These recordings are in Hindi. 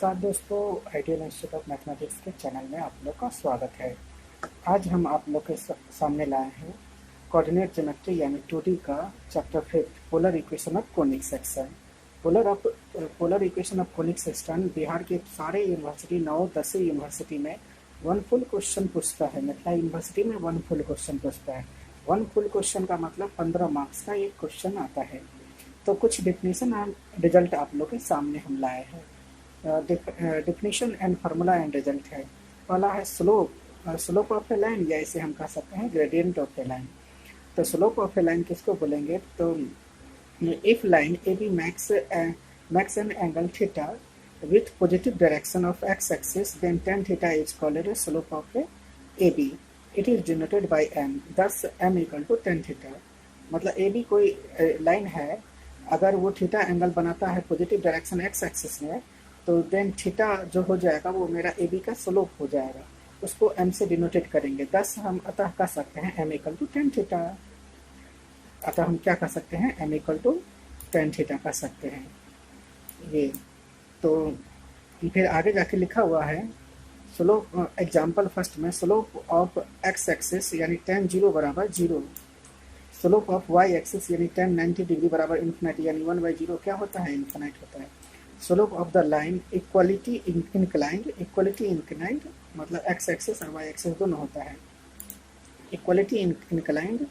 नमस्कार दोस्तों, आइडियल इंस्टीट्यूट ऑफ मैथमेटिक्स के चैनल में आप लोग का स्वागत है। आज हम आप लोग के सामने लाए हैं कोऑर्डिनेट ज्योमेट्री यानी 2D का chapter 5 polar equation of conic section. Polar equation of conic section Bihar के सारे यूनिवर्सिटी 9-10 यूनिवर्सिटी में वन फुल क्वेश्चन पूछता है। मिथिला यूनिवर्सिटी में वन फुल क्वेश्चन पूछता है। वन फुल क्वेश्चन का मतलब 15 मार्क्स का एक क्वेश्चन आता है। तो कुछ डिफिनीशन एंड रिजल्ट आप लोग के सामने हम लाए हैं। Definition and formula and result है। पहला है स्लोप ऑफ ए लाइन, या इसे हम कह सकते हैं ग्रेडियंट ऑफ ए लाइन। तो स्लोप ऑफ ए लाइन किसको बोलेंगे? तो if line A B makes an angle theta with positive direction of x axis, then tan theta is called a slope of A B. It is denoted by m, thus m equal to tan theta. मतलब ए बी कोई लाइन है, अगर वो थीटा एंगल बनाता है पॉजिटिव डायरेक्शन एक्स एक्सिस में, तो देन थीटा जो हो जाएगा वो मेरा ए बी का स्लोप हो जाएगा। उसको m से डिनोटेट करेंगे। thus हम अतः कह सकते हैं m equal to tan theta. अतः हम क्या कह सकते हैं? m equal to tan theta कह सकते हैं। ये तो फिर आगे जाके लिखा हुआ है स्लोप। एग्जाम्पल फर्स्ट में स्लोप ऑफ एक्स एक्सिस यानी tan 0 बराबर 0, स्लोप ऑफ वाई एक्सिस यानी tan 90 डिग्री बराबर इन्फिनिटी यानी 1/0 क्या होता है? इन्फिनाइट होता है। Slope of the line equality inclined मतलब एक्स एक्सिस और वाई एक्सिस दोनों होता है। इक्वलिटी इंक्लाइंड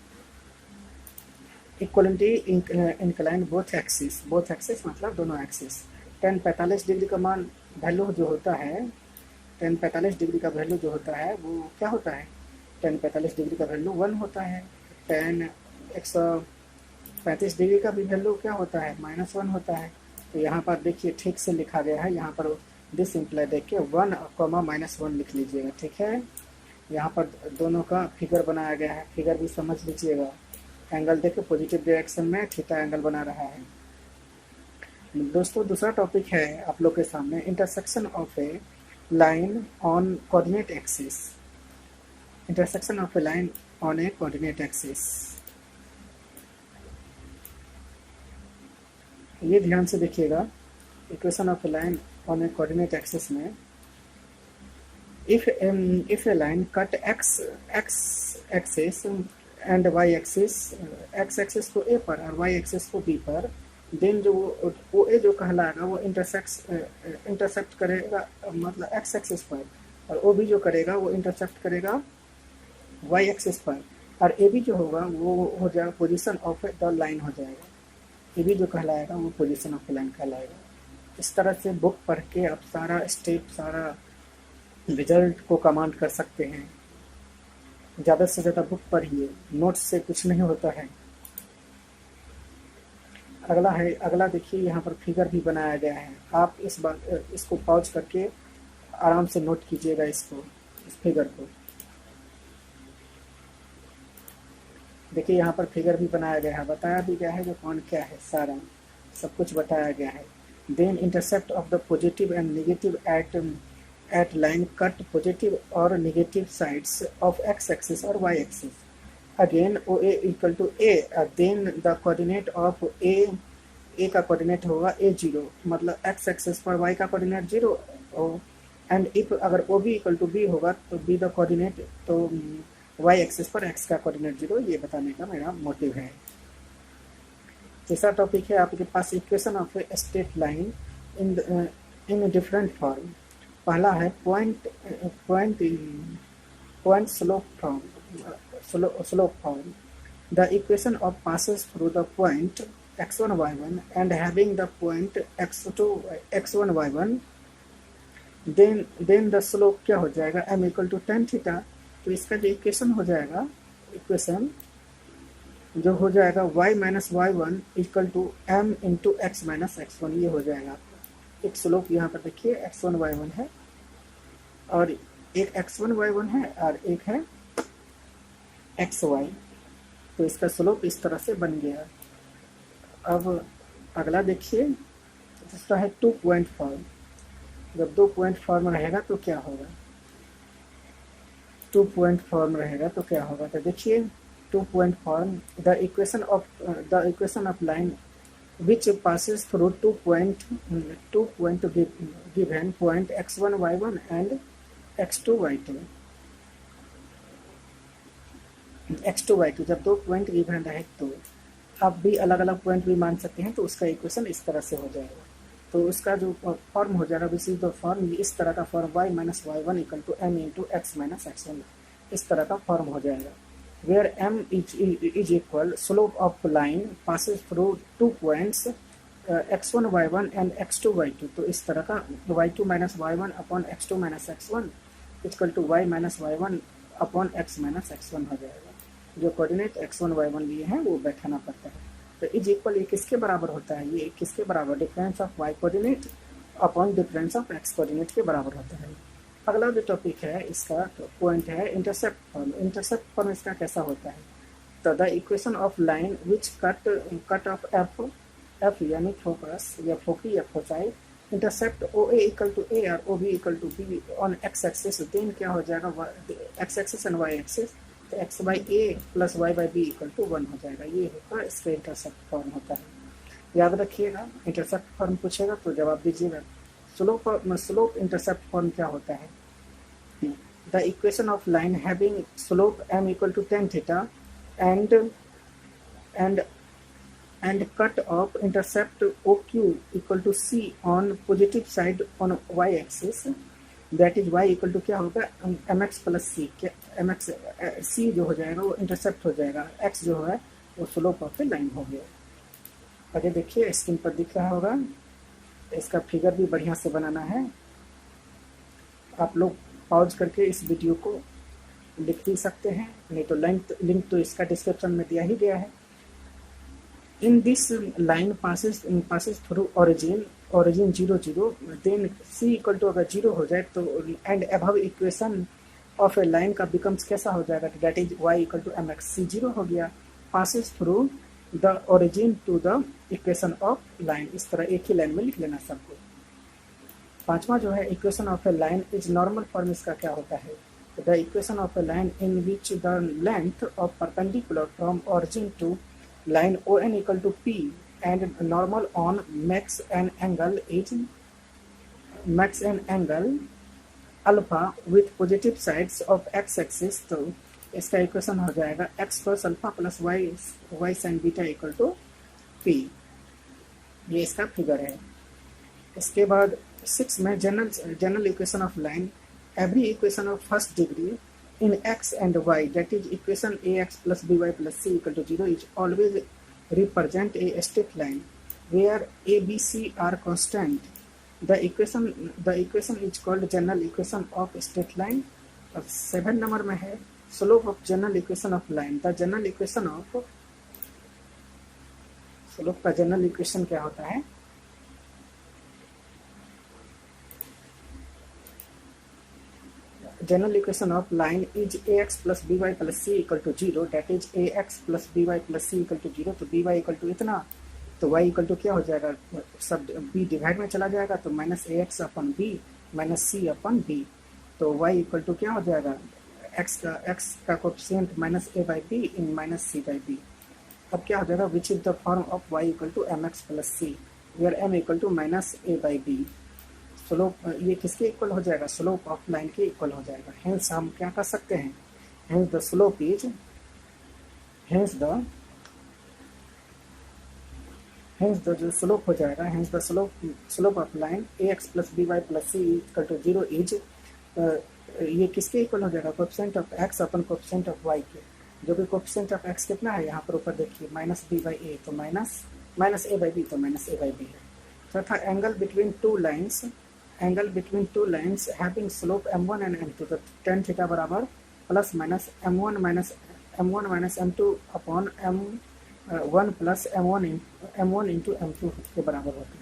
बोथ एक्सिस मतलब दोनों एक्सिस। tan 45 डिग्री का मान वैल्यू जो होता है, tan 45 डिग्री का वैल्यू जो होता है वो क्या होता है? tan 45 डिग्री का वैल्यू 1 होता है। tan 135 डिग्री का भी वैल्यू क्या होता है? -1 होता है। तो यहाँ पर देखिए ठीक से लिखा गया है। यहाँ पर दिस इम्प्लाई देख के 1, -1 लिख लीजिएगा, ठीक है। यहाँ पर दोनों का फिगर बनाया गया है, फिगर भी समझ लीजिएगा। एंगल देखिए पॉजिटिव डायरेक्शन में थीटा एंगल बना रहा है। दोस्तों दूसरा टॉपिक है आप लोग के सामने intersection of a line on coordinate axis. Intersection of a line on a coordinate axis, ये ध्यान से देखिएगा। Equation of a line on a coordinate axis में if a line cut x axis and y axis, x axis को ए पर और वाई एक्सिस को बी पर, देन जो वो ए जो कहलाएगा वो इंटरसेक्ट करेगा मतलब एक्स एक्सिस पर, और ओ बी जो करेगा वो इंटरसेक्ट करेगा वाई एक्सिस पर, और ए बी जो होगा वो हो जाएगा पोजीशन ऑफ द लाइन हो जाएगा। ए बी जो कहलाएगा वो पोजीशन ऑफ लाइन कहलाएगा। इस तरह से बुक पढ़ के आप सारा स्टेप, सारा रिजल्ट को कमांड कर सकते हैं। ज़्यादा से ज़्यादा बुक पढ़िए, नोट्स से कुछ नहीं होता है। अगला देखिए, यहाँ पर फिगर भी बनाया गया है। आप इसको पॉज करके आराम से नोट कीजिएगा इस फिगर को। देखिए यहाँ पर फिगर भी बनाया गया है, बताया भी गया है जो कौन क्या है, सारा सब कुछ बताया गया है। Then intercept of the positive and negative at line cut positive और negative sides of x axis और y axis. Again O A equal to a, then the coordinate of a का कोऑर्डिनेट होगा a0 मतलब एक्स एक्सिस पर, y का कोऑर्डिनेट 0, एंड इफ अगर O B equal to b होगा तो बी द कोऑर्डिनेट, तो वाई एक्सिस पर एक्स का कोऑर्डिनेट 0। ये बताने का मेरा मोटिव है। तीसरा टॉपिक है आपके पास equation of a straight line in different form. पहला है point slope form. The equation of passes through the point x1 y1 and having the point x2 x1 y1, then the slope क्या हो जाएगा? m equal to tan theta. तो इसका जो इक्वेशन हो जाएगा, इक्वेशन जो हो जाएगा y minus y1 equal to m into x minus x1, ये हो जाएगा आपका। एक स्लोप यहाँ पर देखिए x1 y1 है, और एक x1 y1 है और एक है xy। तो इसका स्लोप इस तरह से बन गया। अब अगला देखिए, दूसरा है 2 पॉइंट फॉर्म। जब 2 पॉइंट फॉर्म रहेगा तो क्या होगा? 2 पॉइंट फॉर्म रहेगा तो क्या होगा? तो देखिए 2 point form, the equation of line which passes through two point given point x1 y1 and x2 y2। x2 y2 जब दो पॉइंट गिवन रहे तो आप भी अलग अलग पॉइंट भी मान सकते हैं, तो उसका इक्वेशन इस तरह से हो जाएगा। तो उसका जो फॉर्म हो जाएगा विच इज द फॉर्म, इस तरह का form y minus y one equal to m into x minus x one, इस तरह का फॉर्म हो जाएगा। Where m is equal slope of line passes through two points x1 y1 and x2 y2। तो इस तरह का y2 minus y one upon x2 minus x one equal to y minus y one upon x minus x one हो जाएगा। जो कोऑर्डिनेट x1 y1 लिए हैं वो बैठाना पड़ता है। तो इज इक्वल ये किसके बराबर होता है, ये किसके बराबर, difference of y coordinate upon difference of x coordinate के बराबर होता है। अगला जो टॉपिक है इसका पॉइंट है इंटरसेप्ट फॉर्म। इंटरसेप्ट फॉर्म इसका कैसा होता है, तो the equation of line which cut of F यानी फोकस या फोकी या foci intercept O A equal to a और O B equal to b on x axis, then क्या हो जाएगा x axis and y axis, तो x by a plus y by b equal to 1 हो जाएगा। ये होगा इसका इंटरसेप्ट फॉर्म होता है। याद रखिएगा, इंटरसेप्ट फॉर्म पूछेगा तो जवाब दीजिएगा। स्लोप इंटरसेप्ट फॉर्म क्या होता है, the equation of line having slope m equal to tan theta and cut of intercept OQ equal to C on positive side on y axis, that is y equal to क्या होगा mx प्लस सी, mx c जो हो जाएगा वो इंटरसेप्ट हो जाएगा, x जो है वो स्लोप ऑफ द लाइन हो गया। आगे देखिए स्क्रीन पर दिख रहा होगा, इसका फिगर भी बढ़िया से बनाना है। आप लोग पॉज करके इस वीडियो को लिख भी सकते हैं, नहीं तो लिंक तो इसका डिस्क्रिप्शन में दिया ही गया है। In this line passes through origin 0 0, then c equal to अगर 0 हो जाए तो and above equation of a line का becomes कैसा हो जाएगा, that is y equal to mx, c 0 हो गया, passes through the origin to the equation of line। इस तरह एक ही लाइन में लिख लेना सबको। पांचवा जो है equation of a line is normal form, इसका क्या होता है, the equation of a line in which the length of perpendicular from origin to line ON equal to P and normal on max and angle alpha with positive sides of x axis। तो इसका इक्वेशन हो जाएगा x cos alpha plus y sin beta equal to P। ये इसका फिगर है। इसके बाद 6 में general equation of line, every equation of first degree in x and y, that is equation ax plus by plus c equal to 0 is always represent a straight line where a b c are constant। the equation is called general equation of straight line। और 7 नंबर में है slope of general equation of line। the general equation of slope का जनरल इक्वेशन क्या होता है, general equation of line is ax plus by plus c equal to 0, that is ax plus by plus c equal to 0। तो by equal to इतना, तो y equal to क्या हो जाएगा, सब b डिवाइड में चला जाएगा तो माइनस ax अपन b माइनस c अपन b, तो y equal to क्या हो जाएगा x का coefficient minus a by b इन माइनस c बाई b। अब क्या हो जाएगा which is the form of y equal to mx plus c where m equal to minus a by b। Slope ये किसके इक्वल हो जाएगा, स्लोप ऑफ लाइन के इक्वल हो जाएगा। हेंस हम क्या कर सकते हैं, hence the slope is hence the जो स्लोप हो जाएगा, hence the slope of line ax plus b y plus c equal to 0 is, ये किसके इक्वल हो जाएगा, coefficient of x upon coefficient of y के, जो कि कोएफिशिएंट ऑफ x कितना है यहाँ पर ऊपर देखिए माइनस बी बाई ए, तो माइनस ए बाई बी, तो माइनस ए बाई बी है। तथा angle between two lines having slope m1 and m2, तो tan थीटा बराबर plus minus m1 minus m2 upon m1 plus m1 into m2 के बराबर होता है।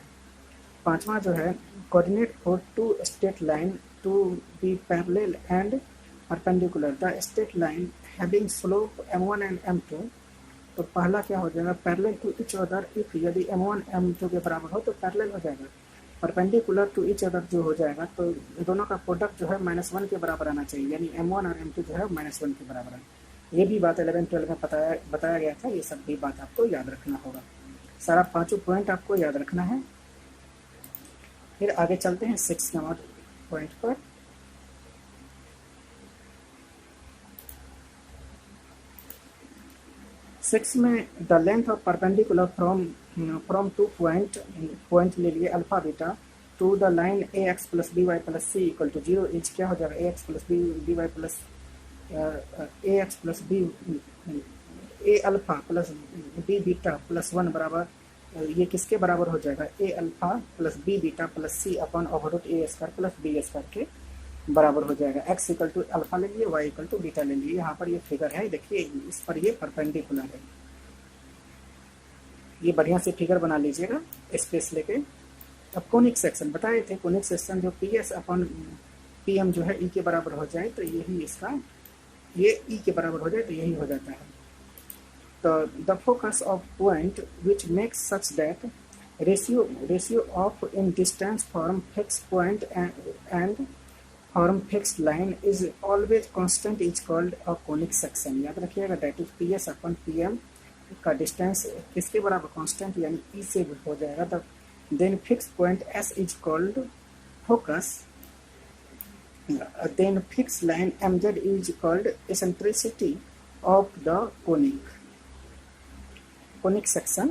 पांचवा जो है coordinate for two straight line to be parallel and perpendicular, the straight line having slope m1 and m2। तो पहला क्या हो जाएगा, parallel to each other if, यदि m1 m2 के बराबर हो तो पैरेलल हो जाएगा। परपेंडिकुलर टू ईच अदर जो हो जाएगा तो दोनों का प्रोडक्ट जो है -1 के बराबर आना चाहिए, यानी m1 और m2 जो है -1 के बराबर आना। ये भी बात 11-12 में बताया गया था, ये सब भी बात आपको याद रखना होगा। सारा पांचों पॉइंट आपको याद रखना है। फिर आगे चलते हैं 6 नंबर पॉइंट पर। सिक्स में the length of perpendicular from to point ले लिए alpha beta to the line a x plus b y plus c equal to 0 is क्या हो जाएगा, a x plus b y plus a x plus b a alpha plus b beta plus 1 बराबर, ये किसके बराबर हो जाएगा, a alpha plus b beta plus c upon over root A square plus B square के बराबर हो जाएगा। x इक्वल टू अल्फा ले लिए, y इक्वल टू बीटा ले लिए। यहाँ पर ये फिगर है, देखिए इस पर ये परपेंडिकुलर है। ये बढ़िया से फिगर बना लीजिएगा स्पेस लेके। अब कोनिक सेक्शन बताए थे, कोनिक सेक्शन जो P S upon P M जो है ई के बराबर हो जाए तो यही इसका, ये ई के बराबर हो जाए तो यही हो जाता है। तो the focus of point which makes such that ratio of in distance from fix point and from fixed line is always constant is called a conic section. याद रखिएगा, that is P S upon P M का डिस्टेंस किसके बराबर, कांस्टेंट यानी ई से हो जाएगा। तब then fix point S is called focus, then fix line M Z is called eccentricity of the conic section.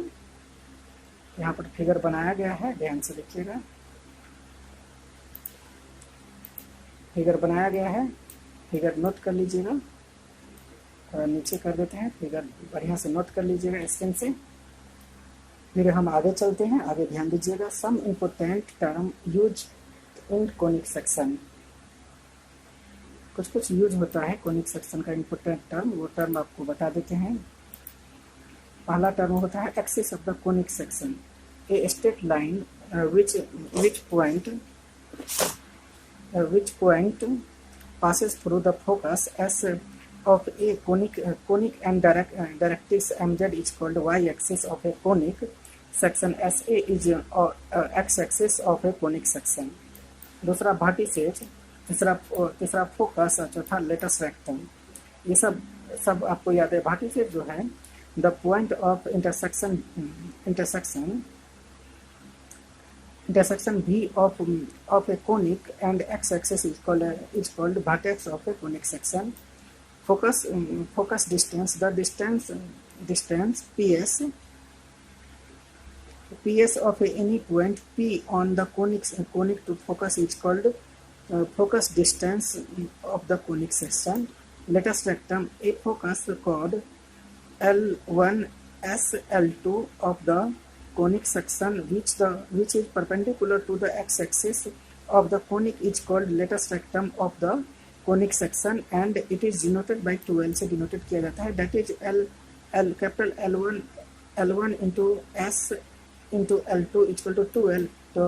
यहाँ पर फिगर बनाया गया है, ध्यान से देखिएगा, फिगर बनाया गया है, फिगर नोट कर लीजिएगा। थोड़ा नीचे कर देते हैं, फिगर बढ़िया से नोट कर लीजिएगा स्क्रीन से। फिर हम आगे चलते हैं, आगे ध्यान दीजिएगा। Some important term use in conic section, कुछ कुछ यूज होता है कोनिक सेक्शन का इम्पोर्टेंट टर्म, वो टर्म आपको बता देते हैं। पहला टर्म होता है axis of the conic section, a straight line which point passes through the focus S of a conic and directrix mz is called y-axis of a conic section, SA is x-axis of a conic section। दूसरा vertices, तीसरा फोकस, चौथा लेटस रेक्टम। ये सब आपको याद है। vertices जो है the point of intersection V of a conic and x-axis is called vertex of a conic section। Focus distance, the distance PS of any point P on the conic to focus is called focus distance of the conic section। Latest rectum, a focus chord L1 SL2 of the conic section which is perpendicular to the x-axis of the conic is called latest rectum of the conic section and it is denoted by 2L से denoted किया जाता है। that is L capital L1 into S into L2 equal to 2L, तो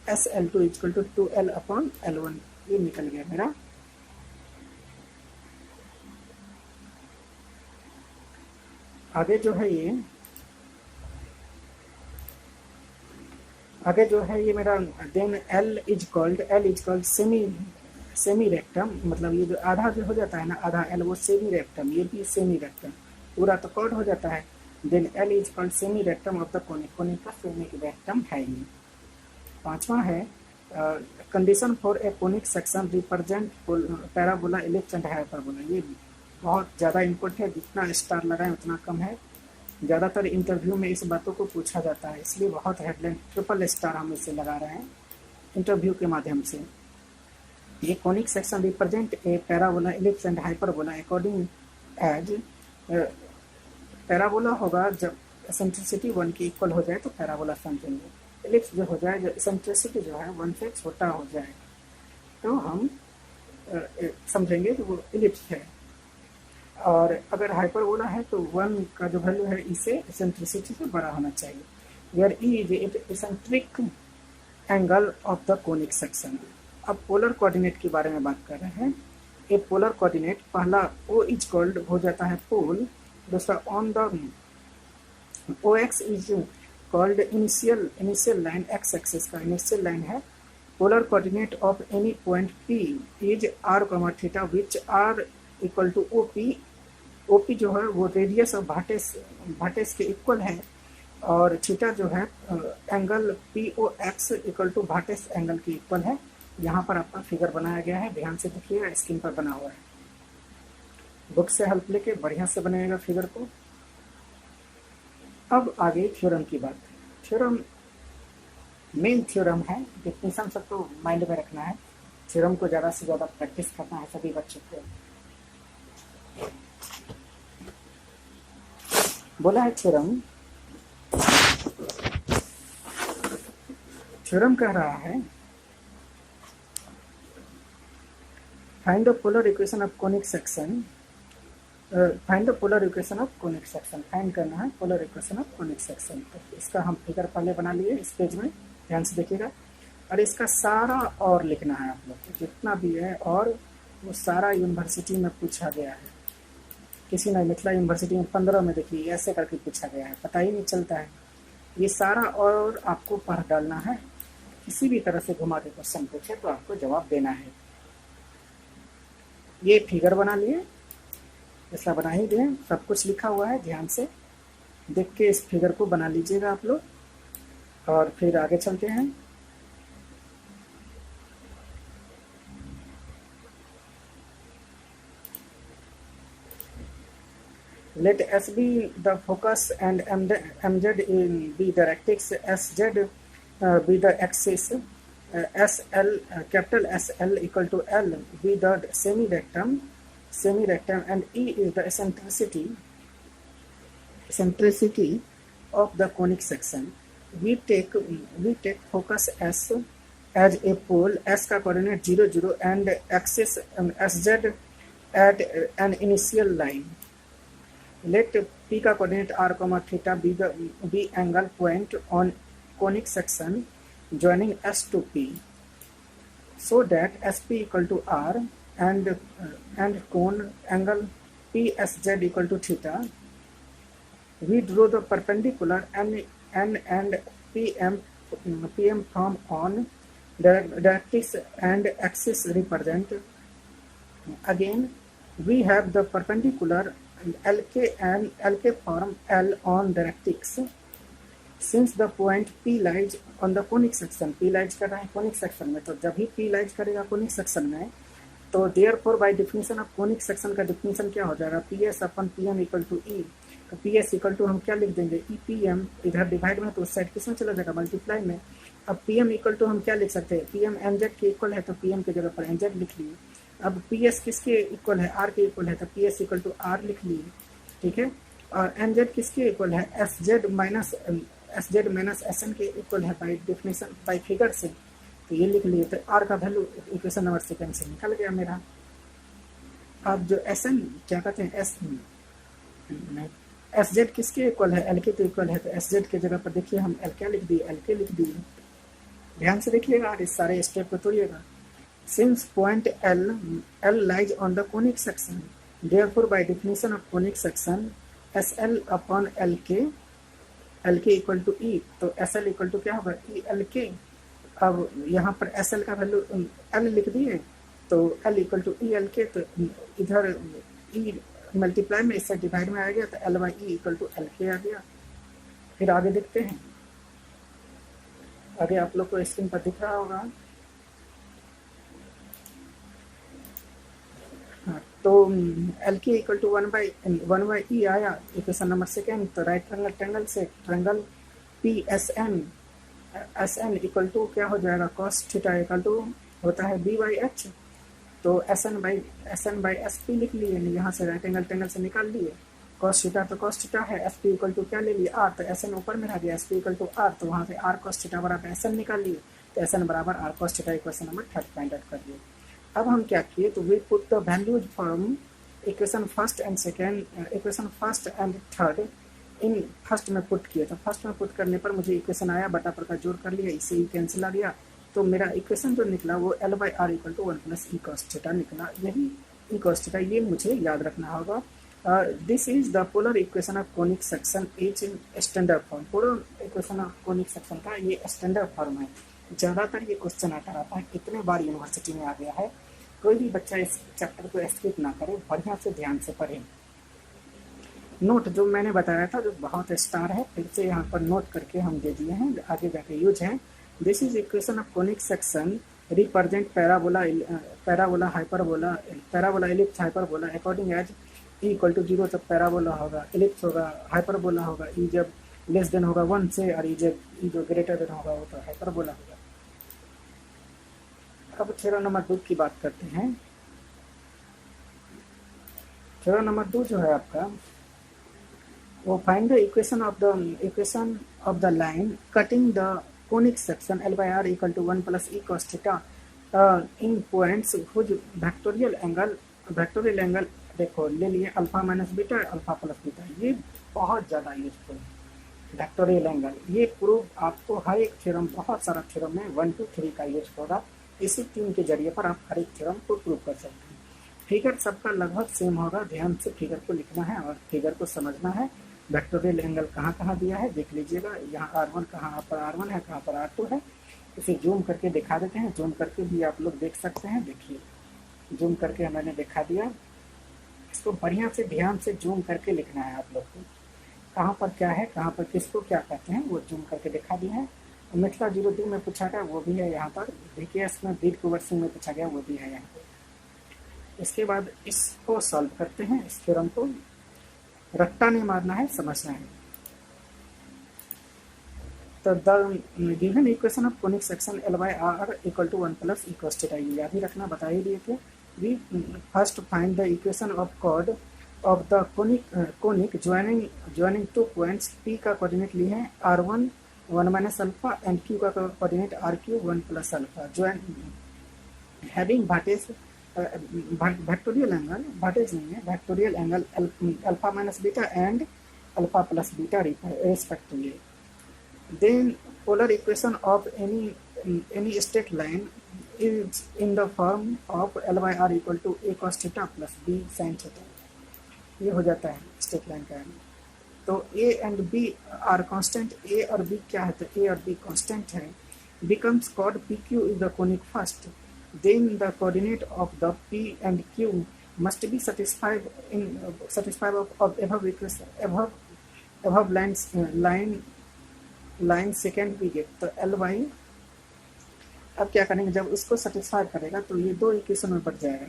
SL2 equal to 2L upon L1, ये निकल गया मेरा। आगे जो है ये मेरा then L is called semi rectum, मतलब ये जो आधा जो हो जाता है ना, आधा L वो सेमी रेक्टम, ये भी सेमी रेक्टम, पूरा तो कॉर्ड हो जाता है। Then L is called semi rectum of the conic का सेमी रेक्टम है ये। पांचवा है condition for a conic section represent parabola, ellipse and hyperbola. ये बहुत ज़्यादा इम्पोर्टेंट है, जितना स्टार लगाएं उतना कम है। ज़्यादातर इंटरव्यू में इस बातों को पूछा जाता है, इसलिए बहुत हेडलाइन ट्रिपल स्टार हम इसे लगा रहे हैं इंटरव्यू के माध्यम से। ये conic section represent a parabola, ellipse and hyperbola according as, parabola होगा जब एसेंट्रिसिटी 1 के इक्वल हो जाए तो पैराबोला समझेंगे। इलिप्स जो हो जाए, जो एसेंट्रिसिटी जो है 1 से छोटा हो जाए तो हम समझेंगे कि वो इलिप्स है। और अगर हाइपरबोला है तो 1 का जो वैल्यू है इसे एसेंट्रिसिटी से बड़ा होना चाहिए। Where E is eccentric angle of the conic section. अब पोलर कोऑर्डिनेट के बारे में बात कर रहे हैं। ए पोलर कोऑर्डिनेट, पहला O इज कॉल्ड हो जाता है पोल, दूसरा on the OX is called initial line, X axis का इनिशियल लाइन है। Polar coordinate of any point P is r, theta which r equal to OP जो है वो रेडियस ऑफ वर्टेक्स के इक्वल है। और थीटा जो है एंगल POX इक्वल टू भाटेस एंगल की इक्वल है। यहाँ पर आपका फिगर बनाया गया है, ध्यान से देखिएगा, स्क्रीन पर बना हुआ है। बुक से हेल्प लेके बढ़िया से बनाएगा फिगर को। अब आगे थ्योरम की बात। थ्योरम मेन थ्योरम है, डिफिनेशन सबको माइंड में रखना है। थ्योरम को ज़्यादा से ज़्यादा प्रैक्टिस करना है सभी बच्चों को। बोला है थ्योरम, थ्योरम कह रहा है find the polar equation of conic section. Find the polar equation of conic section, find करना है polar equation of conic section. तो इसका हम फिगर पहले बना लिए इस पेज में, ध्यान से देखिएगा। और इसका सारा और लिखना है आप लोग को, जितना भी है और वो सारा यूनिवर्सिटी में पूछा गया है। किसी ने मिथिला यूनिवर्सिटी में 15 में देखिए ऐसे करके पूछा गया है, पता ही नहीं चलता है। ये सारा और आपको पढ़ डालना है। किसी भी तरह से घुमा के क्वेश्चन पूछे तो आपको जवाब देना है। ये फिगर बना लिए, ऐसा बना ही दें, सब कुछ लिखा हुआ है, ध्यान से देख के इस फिगर को बना लीजिएगा आप लोग। और फिर आगे चलते हैं। Let S be the focus and MZ be directrix, SZ be the axis, SL capital SL equal to L be the semi-rectum, and E is the eccentricity of the conic section. We take focus S as a pole, S का coordinate 0 0 and axis SZ at an initial line. Let P का coordinate R, theta be angle point on conic section joining S to P, so that SP equal to R and cone angle PSZ equal to theta. We draw the perpendicular N and PM from on directrix and axis represent. Again, we have the perpendicular LK and LK form L on directrix. Since the point P lies on the conic section, P lies कर रहा है conic section में, तो जब भी P lies करेगा conic section में, तो therefore by definition of conic section का definition क्या हो जाएगा, PS upon PM equal to E। तो PS equal to हम क्या लिख देंगे, EPM, इधर डिवाइड में तो उस साइड किसमें चला जाएगा, मल्टीप्लाई में। अब PM equal to हम क्या लिख सकते हैं, PM MZ के इक्वल है तो PM की जगह पर MZ लिख लिए। अब PS किसके इक्वल है, R के इक्वल है तो PS इक्वल टू R लिख लिए, ठीक है। और MZ किसके इक्वल है, SZ माइनस SN के इक्वल है बाई डिफिनेशन, बाई फिगर से, तो ये लिख लिए। तो R का वैल्यू इक्वेशन नंबर सेकेंड से निकल गया मेरा। अब जो SN क्या कहते हैं, SZ किसके इक्वल है, LK के इक्वल है, तो SZ के जगह पर देखिए हम LK लिख दिए, LK लिख दिए। ध्यान से देखिएगा, इस सारे स्टेप को तोड़िएगा। Since point L lies on the conic section, therefore by definition of conic section, SL upon LK equal to E, तो SL equal to क्या होगा, E LK। अब यहाँ पर SL का वैल्यू L लिख दिए, तो L equal to E LK, तो इधर E मल्टीप्लाई में इससे डिवाइड में आ गया, तो L by E equal to LK आ गया। फिर आगे देखते हैं, आगे आप लोग को स्क्रीन पर दिख रहा होगा। तो LK इक्वल टू 1/E आया, इक्वेशन नंबर सेकेंड। तो राइट ट्रायंगल से ट्रायंगल PSN इक्वल टू क्या हो जाएगा, cos थीटा इक्वल टू होता है B/H। तो SN बाई SP लिख लिए, यहाँ से राइट एंगल ट्रायंगल से निकाल लिए। cos थीटा तो cos थीटा है, SP इक्वल टू क्या ले लिए, R, तो SN ऊपर में रह गया, SP इक्वल टू R, तो वहाँ से R cos थीटा बराबर SN निकाल लिए, तो SN बराबर R cos theta, equation number third find out कर दिए। अब हम क्या किए, तो we put the values from equation first and third in first में पुट किए। तो फर्स्ट में पुट करने पर मुझे इक्वेशन आया, बटा पर का जोड़ कर लिया, इससे ही कैंसिल आ गया। तो मेरा इक्वेशन जो निकला वो L/R equal to 1 + E cos theta निकला। यही E cos थीटा, ये मुझे याद रखना होगा। This is the polar equation of conic section is in standard form. Polar equation of conic section का ये स्टैंडर्ड फॉर्म है। ज़्यादातर ये क्वेश्चन आता रहता है, कितने बार यूनिवर्सिटी में आ गया है। कोई भी बच्चा इस चैप्टर को स्किप ना करे, बढ़िया से ध्यान से पढ़े। नोट जो मैंने बताया था जो बहुत स्टार है, फिर से यहाँ पर नोट करके हम दे दिए हैं, आगे जाके यूज है। This is equation of conic section represent parabola, parabola hyperbola, parabola ellipse hyperbola according as E equal to 0 जब पैराबोला होगा, इलिप्स होगा, हाइपरबोला होगा, ई जब लेस देन होगा 1 से, और ई जब ई जो ग्रेटर देन होगा वो तो हाइपरबोला होगा। अब थ्योरम नंबर 2 की बात करते हैं। थ्योरम नंबर 2 जो है आपका, वो find the equation of the line cutting the conic section L by R equal to 1 plus E cos theta in points whose factorial angle देखो ले लिए alpha minus beta, alpha plus beta, ये बहुत ज़्यादा यूजफुल है फैक्टोरियल एंगल। ये प्रूफ आपको हर एक थ्योरम, बहुत सारा थ्योरम में 1 to 3 का यूज होगा। इसी 3 के जरिए पर आप हर एक थ्योरम को प्रूव कर सकते हैं। फिगर सबका लगभग सेम होगा, ध्यान से फिगर को लिखना है और फिगर को समझना है। वेक्टोरियल एंगल कहाँ कहाँ दिया है देख लीजिएगा, यहाँ R1 कहाँ पर R1 है, कहाँ पर R2 है। इसे जूम करके दिखा देते हैं, जूम करके भी आप लोग देख सकते हैं। देखिए जूम करके मैंने दिखा दिया, इसको बढ़िया से ध्यान से जूम करके लिखना है आप लोग को, कहाँ पर क्या है, कहाँ पर किसको क्या कहते हैं, वो जूम करके दिखा दिया है। मिथिला 02 में पूछा गया वो भी है यहाँ पर, VKS में बीट कुंवर सिंह में पूछा गया वो भी है यहाँ पर। इसके बाद इसको सॉल्व करते हैं, इस थ्योरम को रट्टा नहीं मारना है, समझना है। तो the given equation of conic section L by R equal to 1 plus E cos theta, ये याद ही रखना, बता ही दिए थे। We first find the equation of chord of the conic joining 2 points, P का कोऑर्डिनेट लिए हैं R1 1 minus alpha and Q का coordinate RQ 1 plus alpha, join having vertex vectorial angle, vertex नहीं है, vectorial angle alpha minus beta and alpha plus beta respectively. Then polar equation of any straight line is in the form of L by R equal to A cos theta plus B sin theta। ये हो जाता है स्ट्रेट लाइन का। तो A and B are constant, A और B क्या है, तो A और B constant है। becomes chord PQ is the conic first, then the coordinate of the P and Q must be satisfied of above equation, above line second भी गेट। तो एल वाई अब क्या करेंगे, जब उसको सेटिस्फाई करेगा तो ये 2 इक्वेशन में बढ़ जाएगा,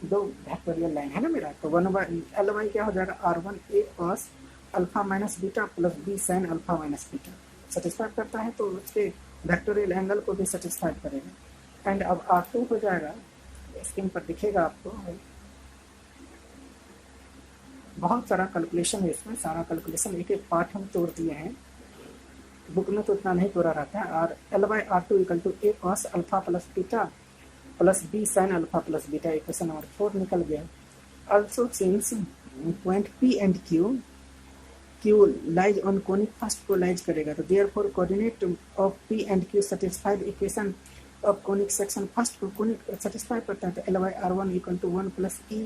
2 वेक्टोरियल लाइन है ना मेरा। तो एल वाई क्या हो जाएगा, R1 A cos alpha minus beta plus B sin alpha minus beta satisfy करता है, तो उसके वेक्टोरियल एंगल को भी सेटिस्फाई करेगा। एंड अब R2 हो जाएगा, स्क्रीन पर दिखेगा आपको, बहुत सारा कैलकुलेशन है इसमें, सारा कैलकुलेशन एक एक पार्ट हम तोड़ दिए हैं, बुक में तो इतना नहीं तोड़ा रहता है। और L by R2 equal to A cos alpha plus beta plus B sin alpha plus beta, equation number 4 निकल गया। Also since point P and Q lies on conic first को लाइज करेगा, तो therefore coordinate of P and Q satisfied equation of conic section first को कोनिक सेटिस्फाई करता है। तो L by R1 equal to 1 plus E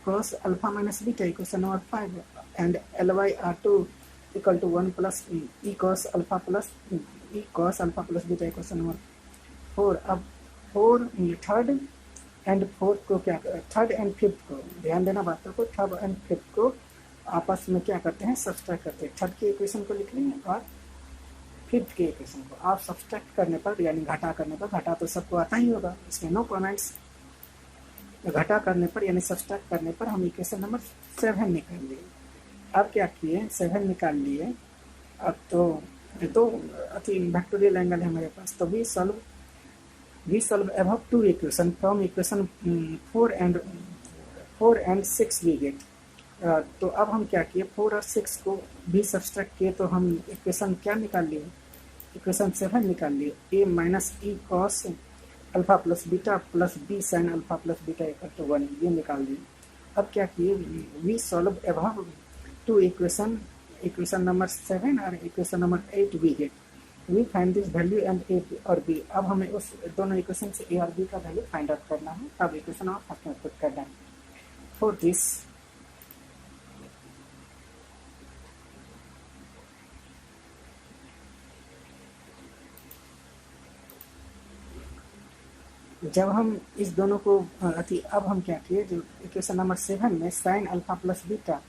cos alpha minus beta, equation number 5 and L by R2 equal to 1 plus E cos alpha plus beta, equation number 4। अब 4 थर्ड एंड फोर्थ को क्या, थर्ड एंड फिफ्थ को ध्यान देना बातों को, थर्ड एंड फिफ्थ को आपस में क्या करते हैं, सब्सट्रैक्ट करते हैं। थर्ड के इक्वेशन को लिख लेंगे और फिफ्थ के इक्वेशन को आप सब्सट्रैक्ट करने पर यानी घटा करने पर, घटा तो सबको आता ही होगा, इसमें नो कमेंट्स। घटा करने पर यानी सब्सट्रैक्ट करने पर हम इक्वेशन नंबर 7 निकाल लिए। अब क्या किए, 7 निकाल लिए। अब तो अति वेक्टोरियल एंगल है मेरे पास, तो we solve above 2 equation from equation 4 and 6 we get. तो अब हम क्या किए, 4 और 6 को भी सब्सट्रैक्ट किए, तो हम इक्वेशन क्या निकाल लिए, इक्वेशन 7 निकाल लिए। A minus E cos alpha plus beta plus B sin alpha plus beta equal to 1, ये निकाल लिए। अब क्या किए, we solve above 2 equation number 7 और equation number 8 we get. We find this value and A और B। अब हमें उस दोनों इक्वेशन से A और B का वैल्यू फाइंड आउट करना है, अब इक्वेशन और फर्स्ट में पुट करना है। फॉर दिस जब हम इस दोनों को अब हम क्या किए, जो इक्वेशन नंबर 7 में साइन अल्फा प्लस बीटा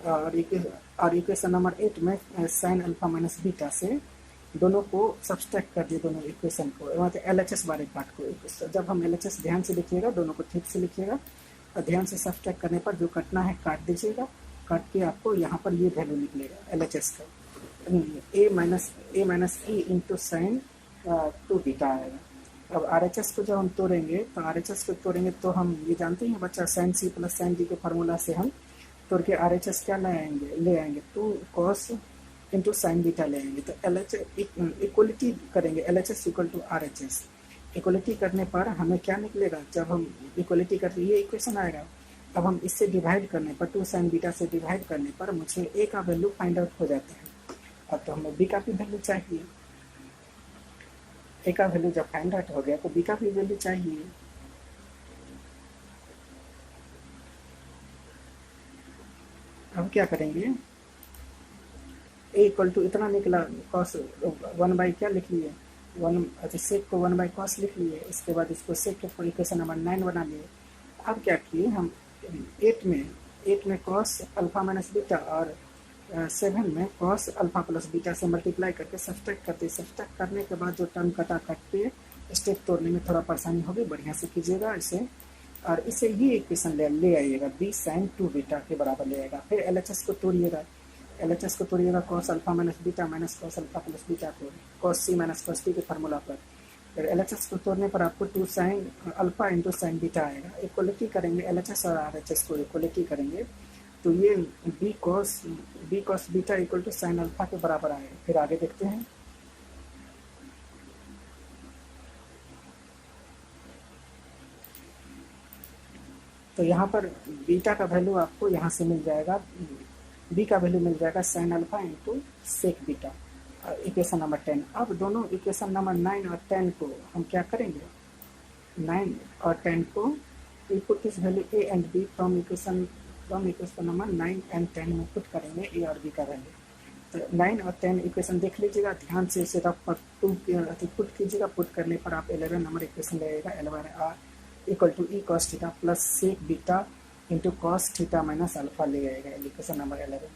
और इक्वेशन नंबर 8 में साइन अल्फा माइनस बीटा से दोनों को सब्सट्रैक्ट कर दिए, दोनों इक्वेशन को, मतलब LHS वाले पार्ट को। जब हम LHS ध्यान से लिखिएगा, दोनों को ठीक से लिखिएगा और ध्यान से सब्सट्रैक्ट करने पर जो कटना है काट दीजिएगा। काट के आपको यहाँ पर ये वैल्यू निकलेगा LHS का, a minus E into sine 2 beta आएगा। अब RHS को जब हम तोड़ेंगे तो RHS को तोड़ेंगे तो हम ये जानते हैं बच्चा, sine C plus sine D के फार्मूला से हम तोड़ के RHS क्या ले आएंगे 2 cos इंटू साइन बीटा ले आएंगे। तो LHS इक्वलिटी करेंगे, LHS equal to RHS। Equality करने पर हमें क्या निकलेगा, जब हम इक्वलिटी करते ये इक्वेशन आएगा। अब हम इससे डिवाइड करने पर 2 साइन बीटा से डिवाइड करने पर मुझे a का वैल्यू फाइंड आउट हो जाता है। अब तो हमें b का भी वैल्यू चाहिए। a का वैल्यू जब फाइंड आउट हो गया तो b का भी वैल्यू चाहिए। अब क्या करेंगे, a इक्वल टू इतना निकला, cos 1 क्या लिख लिए, 1, अच्छा सेक को 1 cos लिख लिए। इसके बाद इसको सेक को इक्वेशन नंबर 9 बना लिए। अब क्या किए हम 8 में cos अल्फा माइनस बीटा और 7 में cos अल्फा प्लस बीटा से मल्टीप्लाई करके सब्सट्रैक्ट करते। सब्सट्रैक्ट करने के बाद जो टर्म कटा काटते स्टेप तोड़ने में थोड़ा परेशानी होगी, बढ़िया से कीजिएगा इसे। और इसे ये इक्वेशन ले आइएगा, b sin 2 बीटा के बराबर ले आएगा। फिर LHS को तोड़िएगा, cos alpha minus beta minus cos alpha plus beta को cos C minus cos T के फार्मूला पर। फिर LHS को तोड़ने पर आपको 2 sine alpha into sine beta आएगा। इक्वलिटी करेंगे, LHS और RHS को इक्वलिटी करेंगे तो ये b cos beta equal to sine alpha के बराबर आएगा। फिर आगे देखते हैं। तो यहाँ पर बीटा का वैल्यू आपको यहाँ से मिल जाएगा, b का वैल्यू मिल जाएगा sine alpha into sec beta, equation number 10। अब दोनों इक्वेशन नंबर 9 और 10 को हम क्या करेंगे, 9 और 10 को we put this value a and b from equation number 9 and 10 में पुट करेंगे a और b का वैल्यू। तो 9 और 10 इक्वेशन देख लीजिएगा, ध्यान से इसे रफ पर पुट कीजिएगा। पुट करने पर आप 11 नंबर इक्वेशन लगेगा, 11r equal to E cos theta plus sec beta into cos theta minus alpha ले आएगा, equation number 11,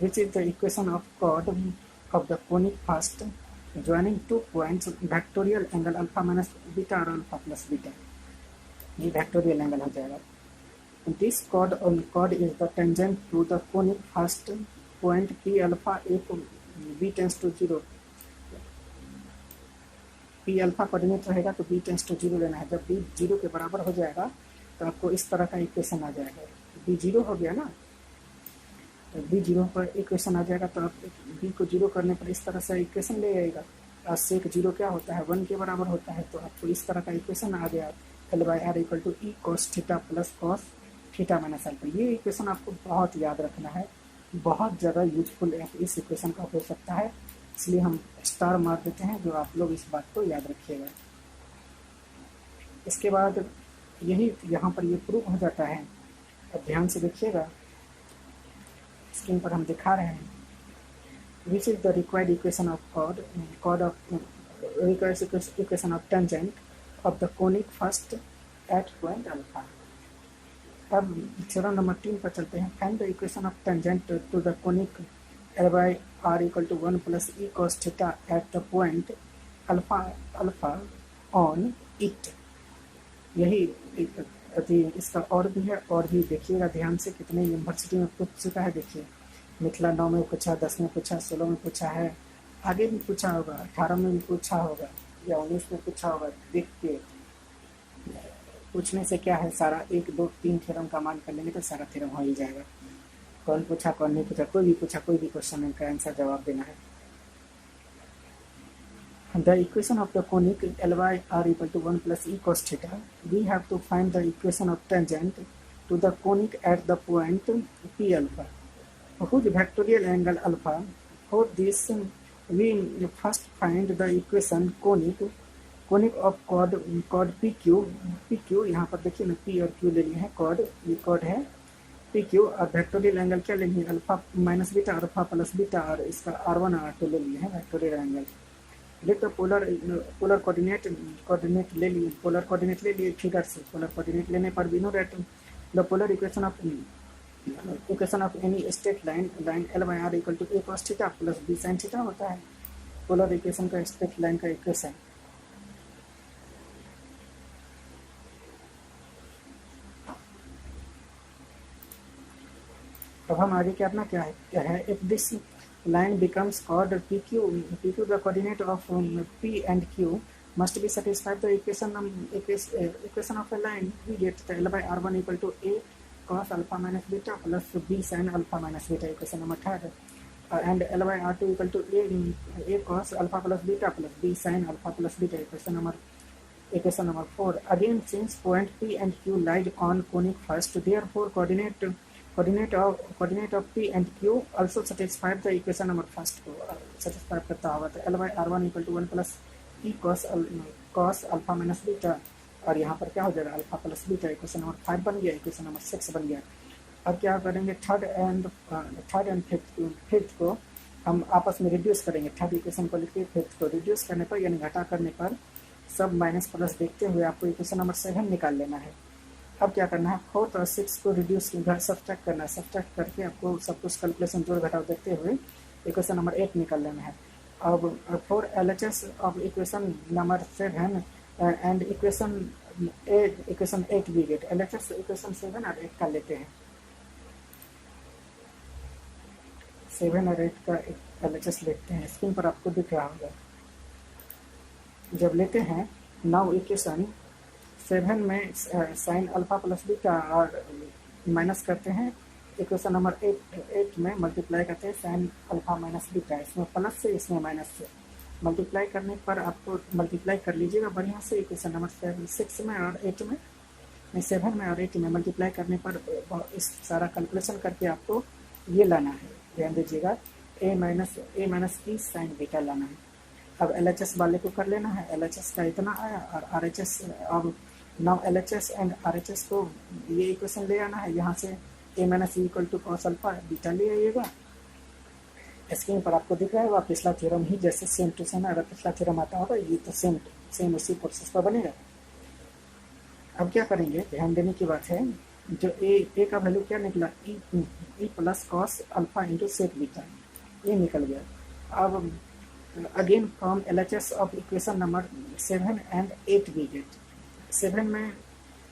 which is the equation of chord of the conic first joining 2 points vectorial angle alpha minus beta और अल्फा प्लस बीटा। ये फैक्टोरियल एंगल हो जाएगा। This chord is the tangent to the conic first point P alpha एक b tends to 0। P alpha coordinate रहेगा तो b टेंस टू 0 लेना है। जब b 0 के बराबर हो जाएगा तो आपको इस तरह का इक्वेशन आ जाएगा। b 0 हो गया ना, तो b 0 पर इक्वेशन आ जाएगा। तो आप b को 0 करने पर इस तरह से इक्वेशन ले आएगा। और सेक 0 क्या होता है, 1 के बराबर होता है। तो आपको इस तरह का इक्वेशन आ गया, L/R equal to E cos theta plus cos theta minus alpha. ये इक्वेशन आपको बहुत याद रखना है, बहुत ज़्यादा यूजफुल इस इक्वेशन का हो सकता है, इसलिए हम स्टार मार देते हैं, जो आप लोग इस बात को याद रखिएगा। इसके बाद यही यहाँ पर ये प्रूव हो जाता है। अब ध्यान से देखिएगा, स्क्रीन पर हम दिखा रहे हैं, which is the required equation of equation of tangent of the conic first at point alpha. अब चरण नंबर 3 पर चलते हैं। Find the equation of tangent to the conic L/R equal to 1 plus E cos theta at the point alpha on it. यही इसका और भी है, और भी देखिएगा ध्यान से, कितने यूनिवर्सिटी में पूछ चुका है। देखिए मिथिला 9 में पूछा, 10 में पूछा, 16 में पूछा है, आगे भी पूछा होगा, 18 में भी पूछा होगा या 19 में पूछा होगा। देख के पूछने से क्या है, सारा 1 2 3 थ्योरम का मान कर लेंगे तो सारा थ्योरम हो ही जाएगा। कौन पूछा कौन नहीं पूछा, कोई भी पूछा, कोई भी क्वेश्चन का आंसर जवाब देना है। The equation of the conic L/R equal to 1 plus e cos theta. We have to find the equation of tangent to the conic at the point P alpha, whose vectorial angle alpha. For this, we first find the equation conic of chord PQ. PQ यहाँ पर देखिए ना, P और Q ले लिए हैं, chord ये chord है PQ, और वेक्टोरियल एंगल क्या ले लिए, alpha minus beta, alpha plus beta, और इसका R1 और R2 ले लिए हैं vectorial angle. Let the polar coordinate ले लिए, पोलर कोऑर्डिनेट ले लिए फिगर से। पोलर कोऑर्डिनेट लेने पर we know that the polar equation of equation of any straight line L by R equal to A cos theta plus B sine theta होता है पोलर इक्वेशन का, स्ट्रेट लाइन का इक्वेशन। अब हम आगे करना क्या है if this line becomes chord PQ the coordinate of P and Q must be satisfied the equation of a line we get the L by R1 equal to A cos alpha minus beta plus B sin alpha minus beta equation number 3 and L by R2 equal to A cos alpha plus beta plus B sin alpha plus beta equation number 4 again since point P and Q lies on conic first therefore coordinate of P and Q also satisfy the equation number first को satisfy करता होगा तो L by R1 equal to 1 plus E cos alpha minus beta और यहाँ पर क्या हो जाएगा alpha plus beta equation number 5 बन गया, इक्वेशन नंबर 6 बन गया। अब क्या करेंगे थर्ड एंड फिफ्थ को हम आपस में रिड्यूस करेंगे। थर्ड इक्वेशन को लिखिए, फिफ्थ को रिड्यूस करने पर यानी घटा करने पर सब माइनस प्लस देखते हुए आपको इक्वेशन नंबर 7 निकाल लेना है। अब क्या करना है फोर्थ और सिक्स को रिड्यूस सब्ट्रैक्ट करना है, सब्ट्रैक्ट करके आपको सब कुछ कैलकुलेशन जोड़ घटाव देखते हुए इक्वेशन नंबर 8 निकाल लेना है। अब for LHS of equation number 7 and equation 8 भी गेट LHS इक्वेशन 7 और 8 का लेते हैं। 7 और 8 का LHS लेते हैं, स्क्रीन पर आपको दिख रहा होगा। जब लेते हैं नाउ इक्वेशन 7 में साइन अल्फा प्लस बीटा और माइनस करते हैं, इक्वेशन नंबर 8 में मल्टीप्लाई करते हैं साइन अल्फा माइनस बीटा, इसमें प्लस से इसमें माइनस से मल्टीप्लाई करने पर आपको मल्टीप्लाई कर लीजिएगा बढ़िया से। इक्वेशन नंबर 6 में और 8 में 7 में और 8 में मल्टीप्लाई करने पर इस सारा कैलकुलेशन करके आपको ये लाना है, ध्यान दीजिएगा ए माइनस ई साइन बीटा लाना है। अब LHS वाले को कर लेना है, LHS का इतना आया और RHS अब नाउ LHS एंड RHS को ये इक्वेशन ले आना है, यहाँ से a minus e equal to cos alpha beta ले आइएगा। स्क्रीन पर आपको दिख रहा है, पिछला थ्योरम ही जैसे सेम टू सेम, अगर पिछला थ्योरम आता होगा ये तो सेम उसी प्रोसेस पर बनेगा। अब क्या करेंगे, ध्यान देने की बात है, जो ए का वैल्यू क्या निकला E plus cos alpha into sec beta, ये निकल गया। अब again from LHS of equation number 7 and 8 we get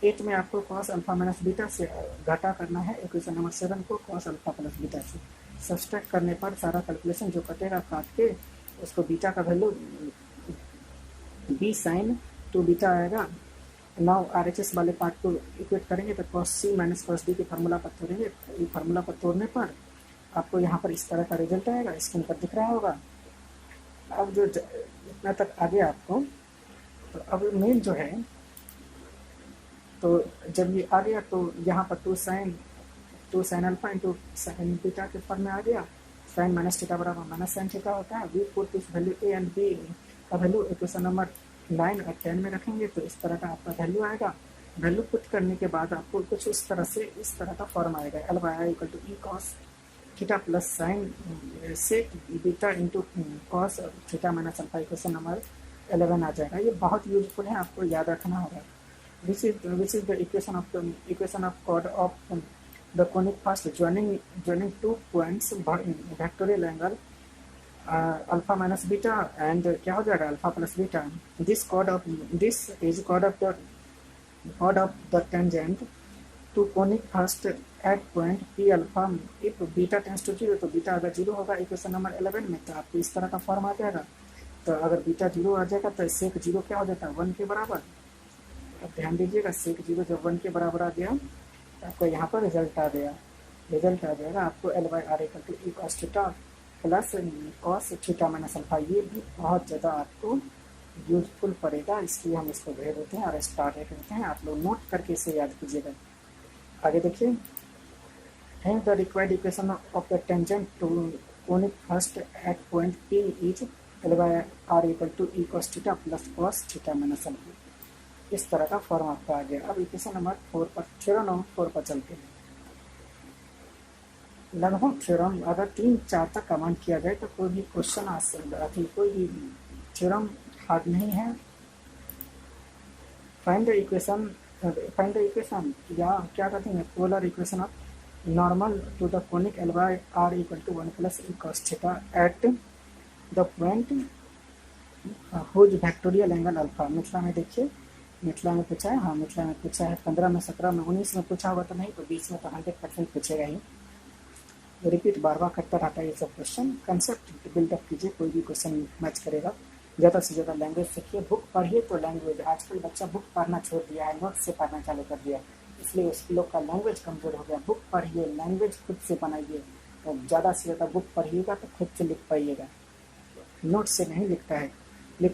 8 में आपको कॉस अल्फा माइनस बीटा से घटा करना है, इक्वेशन नंबर 7 को कॉस अल्फा प्लस बीटा से सब्सट्रैक्ट करने पर सारा कैलकुलेशन जो कटेगा काट के उसको बीटा का value B sine two beta आएगा। नाउ RHS वाले पार्ट को इक्वेट करेंगे तो cos C minus cos D के फार्मूला पर तोड़ेंगे, फार्मूला पर तोड़ने पर आपको यहाँ पर इस तरह का रिजल्ट आएगा, स्क्रीन पर दिख रहा होगा। अब जो इतना तक आ गया आपको, तो अब मेन जो है, तो जब ये आ गया तो यहाँ पर two sine alpha into sine beta के फॉर्म में आ गया। साइन माइनस थीटा बराबर माइनस साइन थीटा होता है। We put this value A and B का वैल्यू इक्वेशन नंबर 9 और 10 में रखेंगे तो इस तरह का आपका वैल्यू आएगा। वैल्यू पुट करने के बाद आपको कुछ इस तरह का फॉर्म आएगा, L by I equal to E cos theta plus sine sec beta into cos theta minus alpha, equation number 11 आ जाएगा। ये बहुत यूजफुल है, आपको याद रखना होगा। This is the equation of chord of the conic first joining 2 points vectorial angle alpha minus beta and क्या हो जाएगा alpha plus beta. This is chord of the tangent to conic first at point P alpha. If beta tends to 0 तो बीटा अगर 0 होगा इक्वेशन नंबर 11 में तो आपको इस तरह का फॉर्म आ जाएगा। तो अगर बीटा 0 आ जाएगा तो सेक 0 क्या हो जाता है 1 के बराबर। अब ध्यान दीजिएगा सेक 0 जब 1 के बराबर आ गया तो आपको यहाँ पर रिजल्ट आ जाएगा आपको L by R equal to E cos theta plus cos theta minus alpha. ये भी बहुत ज़्यादा आपको यूजफुल पड़ेगा, इसलिए हम इसको भेज देते हैं और स्टार्ट करते हैं। आप लोग नोट करके इसे याद कीजिएगा। आगे देखिए, hence the required equation of the tangent to conic first at point P is L by R equal to E cos theta plus cos theta minus alpha. इस तरह का फॉर्म आपका आ गया। अब इक्वेशन नंबर 4 पर थ्योरम नंबर 4 पर चलते हैं। लगभग थ्योरम अगर 3-4 तक कमेंट किया जाए तो कोई भी क्वेश्चन आ सकता है, कोई भी थ्योरम हार्ड नहीं है। फाइंड द इक्वेशन या क्या कहते हैं polar equation of normal to the conic L by R equal to 1 plus e cos theta at the point whose factorial angle alpha. Mithila में देखिए, मिथिला में पूछा है, हाँ मिथिला में पूछा है, 15 में 17 में 19 में पूछा होगा तो नहीं, तो 20 में तो 100% पूछेगा ही। रिपीट बार बार करता रहता है ये सब क्वेश्चन। कंसेप्ट बिल्डअप कीजिए, कोई भी क्वेश्चन मैच करेगा। ज़्यादा से ज़्यादा लैंग्वेज सीखिए, बुक पढ़िए तो लैंग्वेज। आजकल बच्चा बुक पढ़ना छोड़ दिया है, नोट से पढ़ना चालू कर दिया, इसलिए उस लोग का लैंग्वेज कमज़ोर हो गया। बुक पढ़िए, लैंग्वेज खुद से बनाइए, तो ज़्यादा से ज़्यादा बुक पढ़िएगा तो खुद से लिख पाइएगा। नोट से नहीं लिख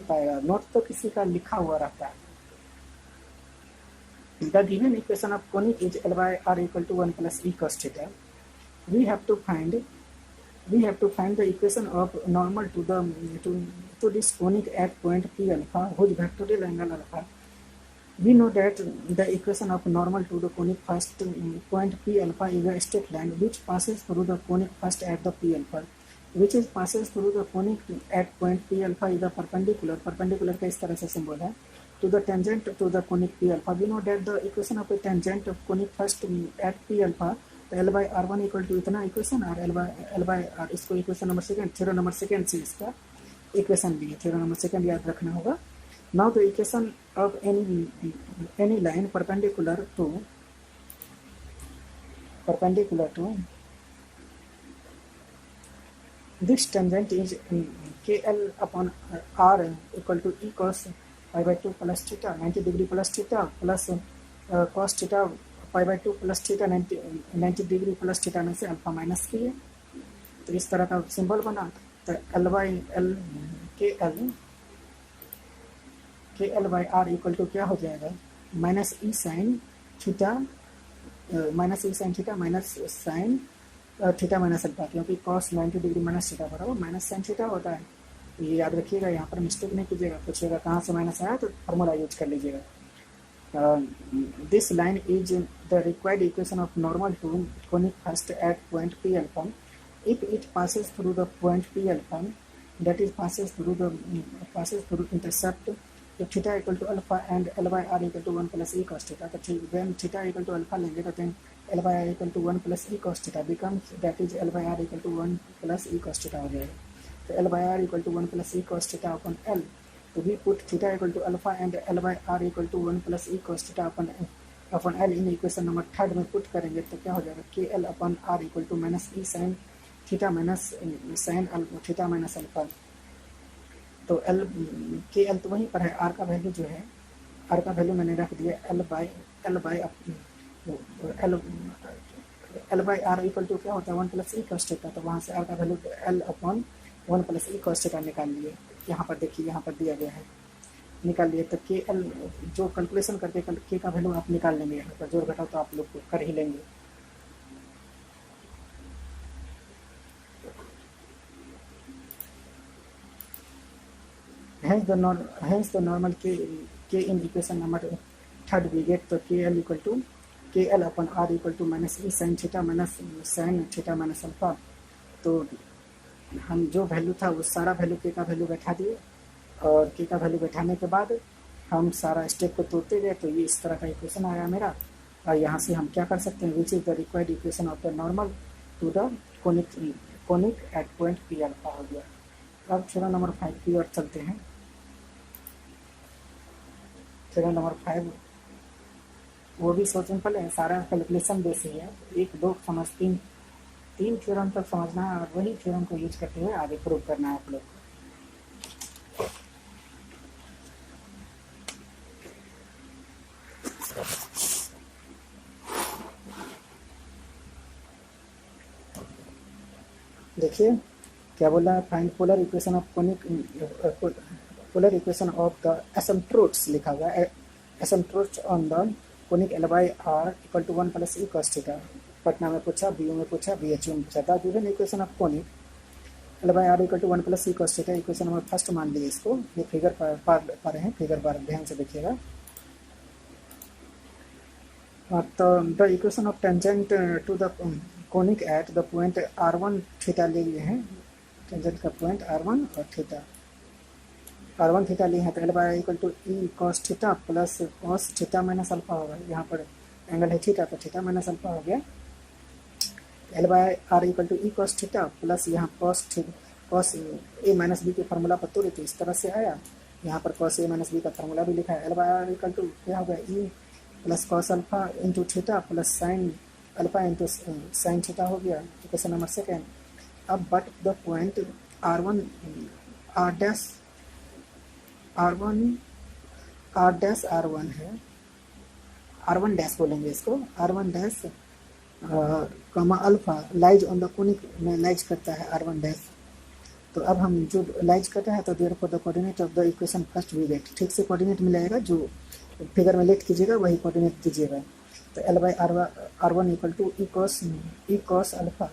पाएगा, नोट तो किसी का लिखा हुआ रहता है। The given equation of conic is L by R equal to 1 plus e cos theta. We have to find the equation of normal to this conic at point P alpha whose factorial angle alpha. We know that the equation of normal to the conic first point P alpha is a straight line which passes through the conic first at the P alpha, which is passes through the conic at point P alpha is a perpendicular का इस तरह से सिंबल है to the tangent to the conic P alpha. We know that the equation of a tangent of conic first at P alpha, तो L by R1 equal to इतना इक्वेशन और L by R, इसको equation number second, theorem number second से इसका इक्वेशन भी है, थ्योरम नंबर सेकेंड याद रखना होगा। Now the equation of any line perpendicular to this tangent is KL upon R equal to e cos pi by 2 plus theta 90 degree plus theta plus cos theta pi by 2 plus theta 90 degree plus theta में से अल्फा माइनस किए, तो इस तरह का सिंबल बना। तो L by L KL by R equal to क्या हो जाएगा, माइनस ई sine theta minus sine theta minus alpha, क्योंकि कॉस 90 डिग्री माइनस थीटा बराबर माइनस साइन थीटा होता है। तो ये याद रखिएगा, यहाँ पर मिस्टेक नहीं कीजिएगा। पूछिएगा कहाँ से माइनस आया तो फार्मूला यूज कर लीजिएगा। This line is the required equation of normal to conic first at point P alpha if it passes through the point P alpha, that is passes through intercept theta equal to alpha and L by R equal to 1 plus E cos theta. तो ठीक, then theta equal to alpha लेंगे तो then L by R equal to 1 plus E cos theta becomes, that is L by R equal to 1 plus E cos theta हो जाएगा। तो L by R equal to 1 plus E cos theta upon L, तो we put theta equal to alpha and L by R equal to 1 plus E cos theta upon L in equation number third में पुट करेंगे तो क्या हो जाएगा, K L upon R equal to minus E sine theta minus sine theta minus alpha. तो एल के एल तो वहीं पर है, आर का वैल्यू जो है, आर का वैल्यू मैंने रख दिया L by R equal to क्या होता है 1 प्लस ई कॉस थीटा। तो वहाँ से आर का वैल्यू एल अपॉन 1 प्लस ई कॉस थीटा निकाल लिए। यहाँ पर देखिए, यहाँ पर दिया गया है, निकाल लिए। तो के एल जो कैलकुलेशन करके के का वैल्यू आप निकाल लेंगे, यहाँ पर जोड़ घटाओ तो आप लोग कर ही लेंगे। hence the normal k in equation number third we get तो K L equal to K L upon R equal to minus E sine theta minus sine theta minus alpha. तो हम जो वैल्यू था वो सारा वैल्यू के का वैल्यू बैठा दिए, और के का वैल्यू बैठाने के बाद हम सारा स्टेप को तोड़ते गए, तो ये इस तरह का इक्वेशन आया मेरा। और यहाँ से हम क्या कर सकते हैं, which is the required equation of the normal to the conic at point P alpha हो गया। अब थ्योरम नंबर 5 की ओर चलते हैं। थ्योरम नंबर 5 वो भी सो सिंपल है, सारा कैलकुलेशन बेस ही है। 1 2 समझ 3 थ्योरम तक समझना है और वही थ्योरम को यूज करते हुए आगे प्रूव करना है आप लोग को। देखिए क्या बोला है, find polar equation of conic polar equation of the asymptotes लिखा हुआ है, asymptotes on the conic L by R equal to 1 plus E cos theta. Patna में पूछा, बीयू में पूछा, बीएचयू में पूछा था। Given equation of conic L by R equal to 1 plus E cos theta, equation number first मान लीजिए इसको। ये फिगर पा रहे हैं, फिगर पर ध्यान से देखिएगा। तो the equation of tangent to the conic at the point R1 theta ले लिए हैं, टेंजेंट का पॉइंट R1 और थीटा R1 थीटा लिए हैं। तो L by equal to E cos theta plus cos theta minus alpha होगा। यहाँ पर एंगल है थीटा, तो थीटा माइनस अल्फा हो गया। L by R equal to E cos theta plus यहाँ कॉस ए माइनस बी के फार्मूला पर तोड़े तो इस तरह से आया। यहाँ पर कॉस ए माइनस बी का फार्मूला भी लिखा है। L by R equal to क्या हो गया e plus cos alpha into theta plus sine alpha into sine theta हो गया। Question number second. अब but the point R one are dash are one है, आर वन डैश बोलेंगे इसको, आर वन डैश कमा alpha lies on the conic में लाइज करता है आर वन डैश। तो अब हम जो लाइज करता है तो therefore the coordinate of the equation first we get, ठीक से कोऑर्डिनेट मिलेगा जो फिगर में लेट कीजिएगा वही कोऑर्डिनेट दीजिएगा। तो L by R one equal to E cos alpha.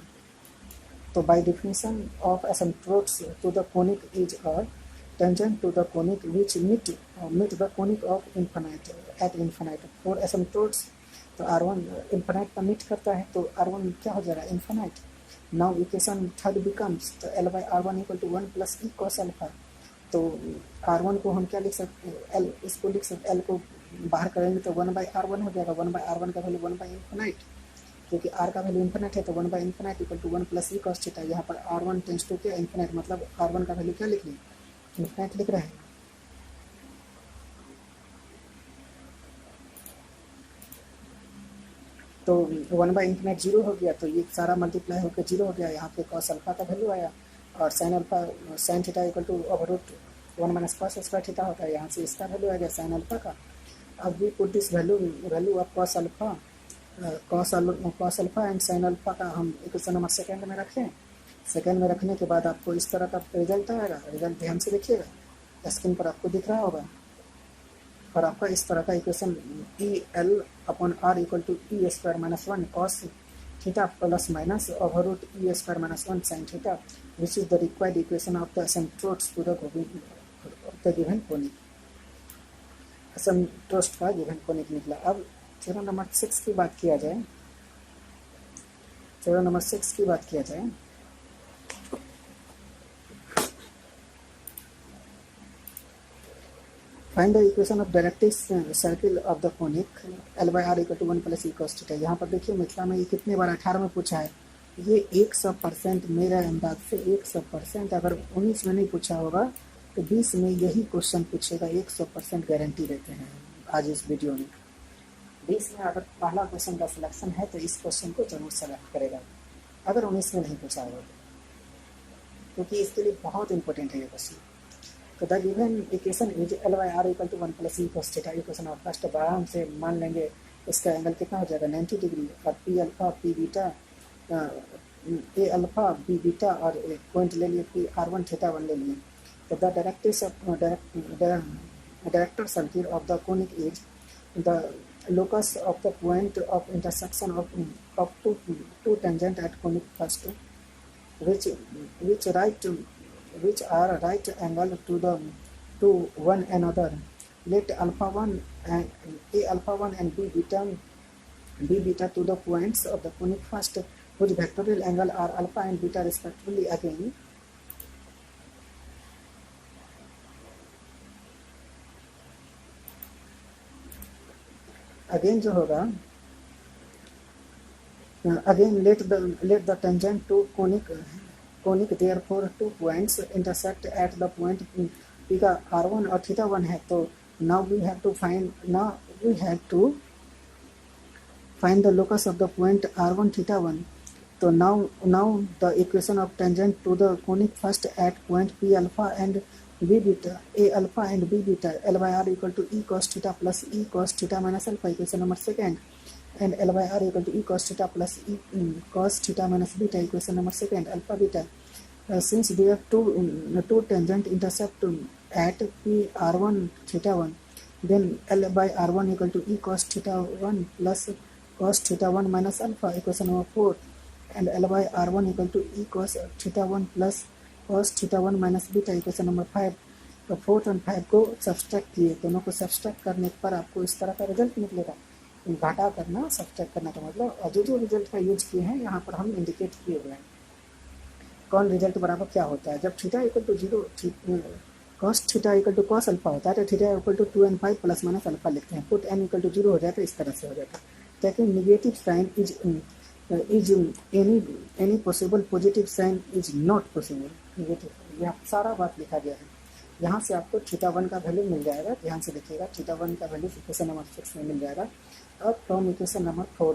तो by definition of asymptotes to the conic is a tangent to the conic which meet the conic of infinite at infinite for asymptotes। तो R1 infinite का मीट करता है तो R1 क्या हो जाएगा infinite। now equation third becomes तो L by R1 equal to 1 plus e cos alpha। तो R1 को हम क्या लिख सकते हैं, L इसको लिख सकते, L को बाहर करेंगे तो 1 by R1 हो जाएगा। 1 by R1 का वैल्यू 1 by infinite, क्योंकि R का वैल्यू infinite है तो 1 by infinite equal to 1 plus e cos theta. यहाँ पर R1 टेंस टू क्या infinite, मतलब R1 का वैल्यू क्या लिख लें, इन्फिनिट लिख रहे हैं। तो 1 बाई इन्फिनिट 0 हो गया तो ये सारा मल्टीप्लाई होकर 0 हो गया। यहाँ पे कॉस अल्फा का वैल्यू आया और sine theta equal to over root 1 minus cos square theta होता है। यहाँ से इसका वैल्यू आ गया साइन अल्फा का। अब we put this value of cos alpha and sine alpha का हम इक्वेशन नंबर सेकेंड में रखें। सेकेंड में रखने के बाद आपको इस तरह का रिजल्ट आएगा। रिजल्ट ध्यान से देखिएगा, स्क्रीन पर आपको दिख रहा होगा। और आपका इस तरह का equation e L upon R equal to e square minus 1 cos theta plus minus over root e square minus 1 sine theta which is the required equation of the asymptotes to the given conic. Asymptotes का गिवन कोनिक निकला। अब थ्योरम नंबर 6 की बात किया जाए, थ्योरम नंबर 6 की बात किया जाए find the equation of directrix circle of the conic L by R equal to 1 plus E cos theta. यहाँ पर देखिए मिथिला में ये कितने बार 18 में पूछा है। ये 100% मेरे अंदाज से 100%, अगर 19 में नहीं पूछा होगा तो 20 में यही क्वेश्चन पूछेगा। 100% गारंटी देते हैं आज इस वीडियो में। 20 में अगर पहला क्वेश्चन का सिलेक्शन है तो इस क्वेश्चन को जरूर सेलेक्ट करेगा, अगर 19 में नहीं पूछा होगा, क्योंकि इसके लिए बहुत इंपॉर्टेंट है ये क्वेश्चन। तो the given equation is L by R equal to 1 plus E cos theta. Equation of first आराम से मान लेंगे इसका एंगल कितना हो जाएगा 90 डिग्री। और P alpha P beta A alpha B beta और पॉइंट ले लिए पी R1 थीटा 1 ले लिए। तो the director circle of the conic is the locus of the point of intersection of two tangent at conic first which are right angle to one another. Let alpha 1 and a alpha 1 and b beta to the points of the conic first whose vectorial angle are alpha and beta respectively. Again जो होगा, again let the tangent to conic therefore two points intersect at the point P का R1 और थीटा 1 है। तो now we have to find the locus of the point R1 theta 1. So now the equation of tangent to the conic first at point P alpha and B beta, A alpha and B beta, L by R equal to E cos theta plus E cos theta minus alpha, equation number second, and L by R equal to E cos theta plus E cos theta minus beta, equation number second, alpha beta. Since we have two tangent intercept at P R1 theta 1, then L by R1 equal to E cos theta 1 plus cos theta 1 minus alpha, equation number 4, and L by R1 equal to E cos theta 1 plus cos theta 1 minus beta, equation number 5। तो 4 और 5 को सब्सट्रैक्ट किए, दोनों को सब्सट्रैक्ट करने पर आपको इस तरह का रिजल्ट निकलेगा। घाटा करना, सब्सट्रैक्ट करना का मतलब, और जो रिजल्ट का यूज किए हैं यहाँ पर हम इंडिकेट किए हुए हैं कौन रिजल्ट बराबर क्या होता है। जब theta equal to 0 cos theta equal to cos alpha होता है तो theta equal to 2 and 5 plus minus alpha लिखते हैं। पुट n इक्वल टू 0 हो जाए तो इस तरह से हो जाता है। लेकिन negative sign is is any possible positive sign is not possible negative, यह सारा बात लिखा गया है। यहाँ से आपको थीटा 1 का वैल्यू मिल जाएगा, ध्यान से देखिएगा, थीटा 1 का वैल्यू इक्वेशन नंबर 6 में मिल जाएगा। अब फ्रॉम इक्वेशन नंबर 4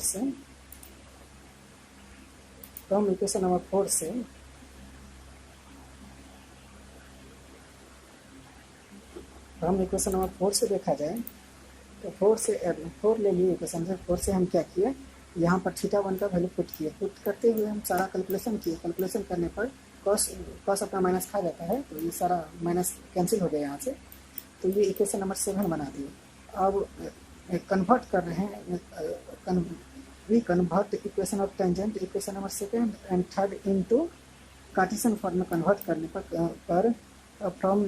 से देखा जाए तो 4 ले लिए इक्वेशन से। 4 से हम क्या किए, यहाँ पर थीटा 1 का वैल्यू पुट करते हुए हम सारा कैलकुलेशन किए। कैलकुलेशन करने पर कॉस अपना माइनस खा जाता है, तो ये सारा माइनस कैंसिल हो गया यहाँ से। तो ये इक्वेशन नंबर 7 बना दिए। अब कन्वर्ट कर रहे हैं, we convert equation of tangent equation number 2 and 3 into cartesian form में कन्वर्ट करने पर फ्रॉम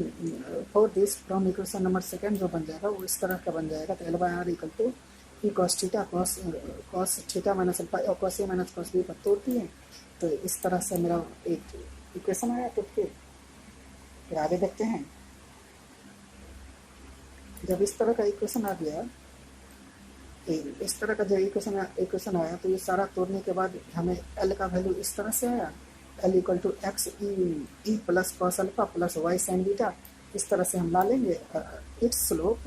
इक्वेशन नंबर 2 जो बन जाएगा वो इस तरह का बन जाएगा। तो L/R equal to E cos theta cos theta minus alpha और कॉस ए माइनस कॉस बी पर तोड़ दिए। तो इस तरह से मेरा एक इक्वेशन आया। तो फिर आगे देखते हैं। जब इस तरह का इक्वेशन आ गया, इस तरह का जो इक्वेशन आया, तो ये सारा तोड़ने के बाद हमें L का वैल्यू इस तरह से आया, L equal to x e plus cos alpha plus y sine beta. इस तरह से हम ला लेंगे। Its slope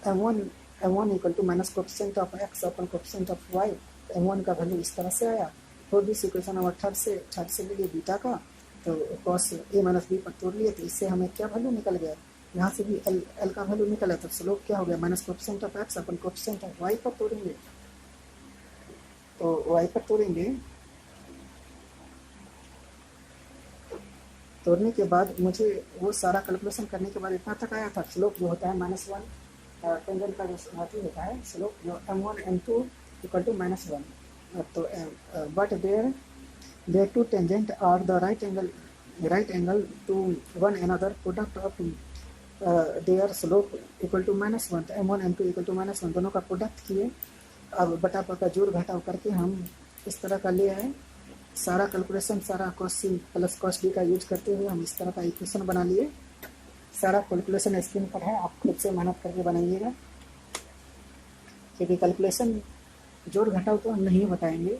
m1 equal to minus coefficient of x upon coefficient of y. m1 का वैल्यू इस तरह से आया। For this equation number third से ले लिए बीटा का, तो कॉस ए माइनस बी पर तोड़ लिए। तो इससे हमें क्या वैल्यू निकल गया, यहाँ से भी L का वैल्यू निकला। तो स्लोप क्या हो गया, minus coefficient of x upon coefficient of y पर तोड़ेंगे। तो वाई पर तोड़ने के बाद मुझे वो सारा कैलकुलेशन करने के बाद इतना तक आया था। स्लोप जो होता है -1, टेंजेंट का जो साथी होता है स्लोप जो m1 m2 इक्वल टू -1। तो but their two tangent are the right angle to one another, product of their slope equal to -1। तो m1 m2 इक्वल टू -1 दोनों का प्रोडक्ट किए। अब बटा का जोड़ घटाव करके हम इस तरह का ले आए। सारा कैलकुलेशन सारा cos C plus cos D का यूज करते हुए हम इस तरह का इक्वेशन बना लिए। सारा कैलकुलेशन स्क्रीन पर है, आप खुद से मेहनत करके बनाइएगा, क्योंकि कैलकुलेशन जोड़ घटाव तो हम नहीं बताएंगे,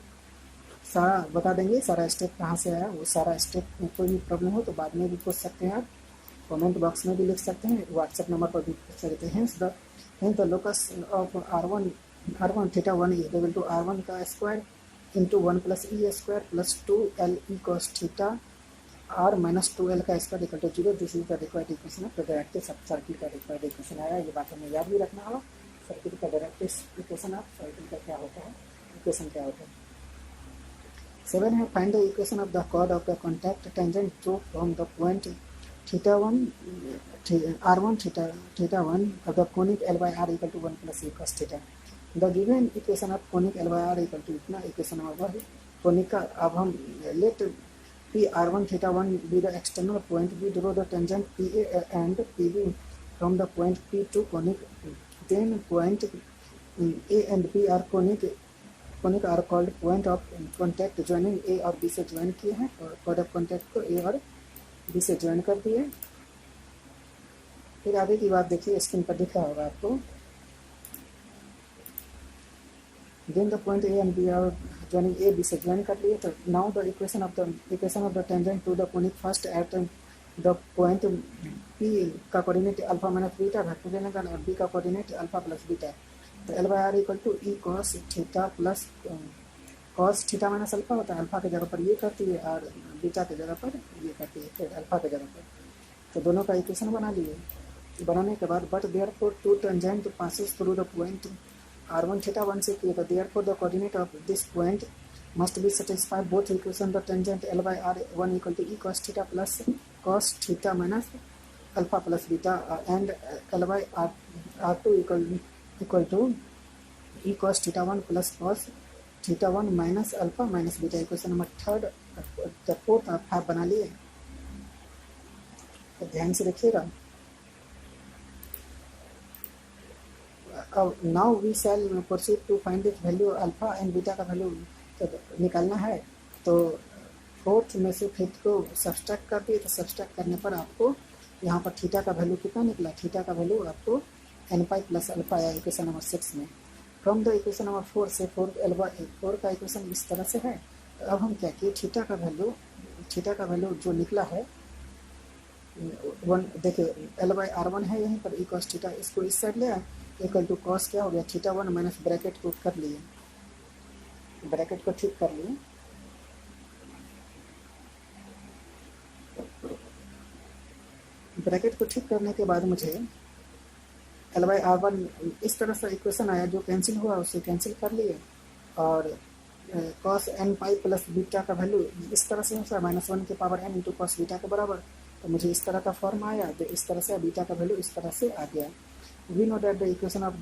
सारा बता देंगे। सारा स्टेप कहाँ से आया, वो सारा स्टेप में कोई भी प्रॉब्लम हो तो बाद में भी पूछ सकते हैं, आप कमेंट बॉक्स में भी लिख सकते हैं, व्हाट्सएप नंबर पर भी पूछ सकते हैं। Hence the locus of r1 theta 1 is equal to r1 का square into 1 plus e square plus 2l e cos theta r minus 2l का square equal to 0। This is the required equation of direct circle का रिक्वायर्ड इक्वेशन आया। ये बात हमें याद भी रखना होगा। सर्किट का डायरेक्ट इक्वेशन ऑफ सर्किल का क्या होता है, इक्वेशन क्या होता है। 7 है, find the equation of the chord of the contact tangent through from the point theta 1 r1 theta 1 of the conic L/R equal to 1 plus e cos theta। The given equation of conic L/R equal to इतना इक्वेशन नंबर 1 कोनिक का। अब हम let P r1 theta 1 be the external point, we draw the tangent PA and PB from the point P to conic. Then point A and B are conic are called point of contact joining A और B से ज्वाइन किए हैं, और पॉइंट ऑफ कॉन्टैक्ट को A और B से ज्वाइन कर दिए। फिर आगे की बात देखिए, स्क्रीन पर दिखा होगा आपको। Then the point A and B are joining A, B से join कर लिए। तो now the equation of the tangent to the conic first at the point P का coordinate alpha minus beta vector लेने का, और B का कोऑर्डिनेट अल्फा प्लस बीटा। तो L/R equal to E cos theta plus cos theta minus alpha होता है। अल्फा की जगह पर ये करती है और बीटा की जगह पर ये करती है, फिर अल्फा की जगह पर। तो दोनों का इक्वेशन बना लिए। बनाने के बाद but therefore two tangent passes through the point r1 theta 1 से किया। तो therefore the coordinate of this point must be satisfied both equation. The tangent L/R 1 equal to E cos theta plus cos theta minus alpha plus beta and L/R 2 equal to E cos theta 1 plus cos theta 1 minus alpha minus beta. Equation number 4 आप बना लिए। तो ध्यान से देखिएगा। Now we shall proceed to find it value alpha and beta का वैल्यू तो निकालना है। तो फोर्थ में से फिफ्थ को सब्सट्रैक्ट कर दिए। तो सब्सट्रैक्ट करने पर आपको यहाँ पर थीटा का वैल्यू कितना निकला, थीटा का वैल्यू आपको n पाई प्लस अल्फा आया इक्वेशन नंबर 6 में। फ्रॉम द इक्वेशन नंबर 4 से 4 का इक्वेशन इस तरह से है। अब हम क्या किए, थीटा का वैल्यू जो निकला है 1, देखिए L/R1 है यहीं पर, e cos थीटा, इसको इस साइड ले आए, इक्वल टू कॉस क्या हो गया θ1 माइनस ब्रैकेट को कर लिए, ब्रैकेट को ठीक कर लिए। ब्रैकेट को ठीक करने के बाद मुझे L/R1 इस तरह से इक्वेशन आया, जो कैंसिल हुआ उसे कैंसिल कर लिए, और cos n pi plus beta का वैल्यू इस तरह से है -1 के power n into cos beta के बराबर, तो मुझे इस तरह का फॉर्म आया, तो इस तरह से बीटा का वैल्यू इस तरह से आ गया। We know that the equation of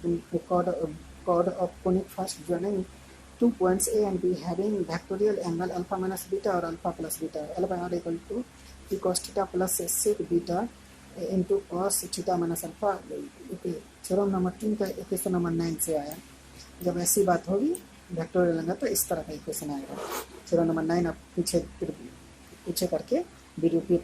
chord of conic first joining 2 points A and B having factorial angle alpha minus beta or alpha plus beta, L/R equal to e cos theta plus sec beta into cos theta minus alpha। Theorem number 3 का इक्वेशन नंबर 9 से आया। जब ऐसी बात होगी वेक्टोरियल एंगल तो इस तरह का इक्वेशन आएगा। थ्योरम नंबर 9 आप पीछे करके वीडियो पे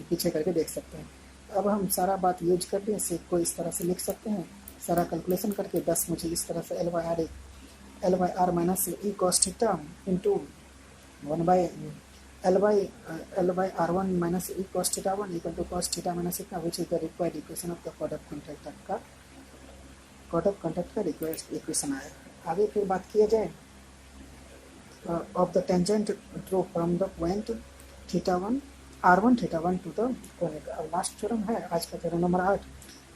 पीछे करके देख सकते हैं। अब हम सारा बात यूज कर दिए, सेक को इस तरह से लिख सकते हैं, सारा कैलकुलेशन करके 10 मुझे इस तरह से L/R minus e cos theta into 1/L/R1 minus e cos θ1 equal to cos theta minus इतना, which is the required equation of the chord of contact का रिक्वायर्ड इक्वेशन आया। आगे फिर बात किया जाए of the tangent draw from the point θ1 R1 θ1 to the conic. अब लास्ट थ्योरम है आज का, theorem number 8,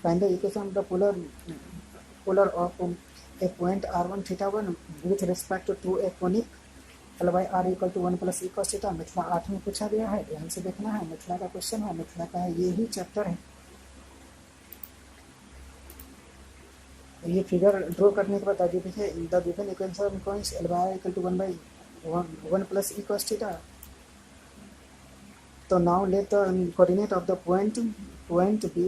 find the equation of the polar of a point R1 θ1 with respect to a conic L/R equal to 1 plus e cos theta. मिथिला 8 में पूछा गया है, ध्यान से देखना है, मिथिला का क्वेश्चन है, मिथिला का है, ये ही चैप्टर है। ये फिगर ड्रॉ करने के बाद देखिए the given equation of points L/R equal to 1 plus e cos theta. So now let the coordinate of the point be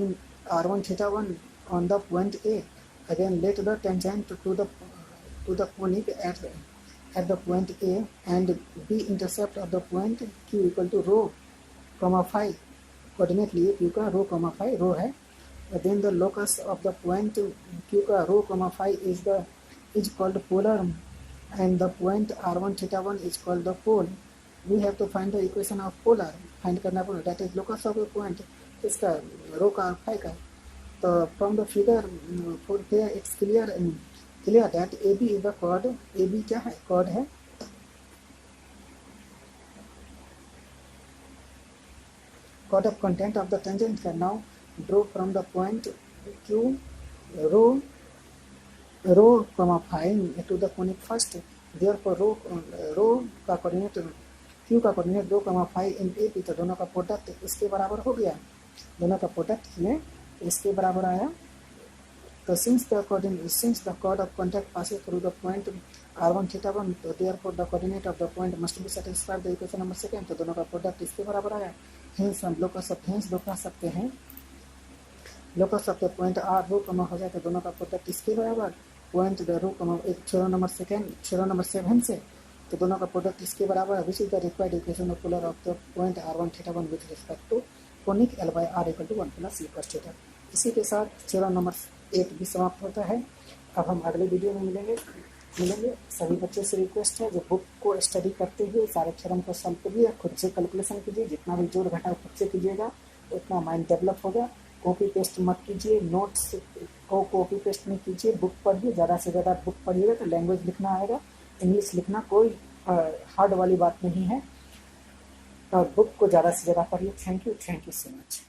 R1 θ1 on the point A. Again let the tangent to the conic at the point A and B intercept of the point Q equal to rho comma phi। Coordinate लिए Q का rho comma phi, rho है, then the locus of the point Q का rho comma phi is called polar and the point R1 θ1 is called the pole। We have to find the equation of polar, find करना पड़ेगा, that is locus of a point, इसका रो का फाई का। तो from the figure for there it's clear that A B is the chord, A B क्या है, कॉर्ड है, chord of contact of the tangent का। Now draw from the point Q rho comma phi to the conic first, therefore rho का कोऑर्डिनेट Q का कोऑर्डिनेट 2 कमा 5 इन ए पी, तो दोनों का प्रोडक्ट इसके बराबर हो गया, दोनों का प्रोडक्ट में इसके बराबर आया। तो since the chord of contact passes through the point R1 θ1, तो therefore the coordinate of the point must be satisfied the equation number 2, तो दोनों का प्रोडक्ट इसके बराबर आया। हेंस हम लोग कह सकते हैं locus of the point R रो कमा हो जाए तो दोनों का प्रोडक्ट इसके बराबर, पॉइंट द रो कमा एक थ्योरम नंबर 7 से, तो दोनों का प्रोडक्ट इसके बराबर है। Which is the required equation of polar of the point R1 θ1 with respect to conic L/R equal to 1 plus e cos theta. इसी के साथ थ्योरम नंबर 8 भी समाप्त होता है। अब हम अगले वीडियो में मिलेंगे। सभी बच्चों से रिक्वेस्ट है जो बुक को स्टडी करते हुए सारे थ्योरम को सॉल्व करिए, खुद से कैलकुलेशन कीजिए, जितना भी जोड़ घटाव खुद से कीजिएगा उतना माइंड डेवलप होगा। कॉपी पेस्ट मत कीजिए, नोट्स को कॉपी पेस्ट नहीं कीजिए, बुक पढ़िए, ज़्यादा से ज़्यादा बुक पढ़िएगा तो लैंग्वेज लिखना आएगा। इंग्लिश लिखना कोई हार्ड वाली बात नहीं है, और बुक को ज़्यादा से ज़्यादा पढ़िए। Thank you so much.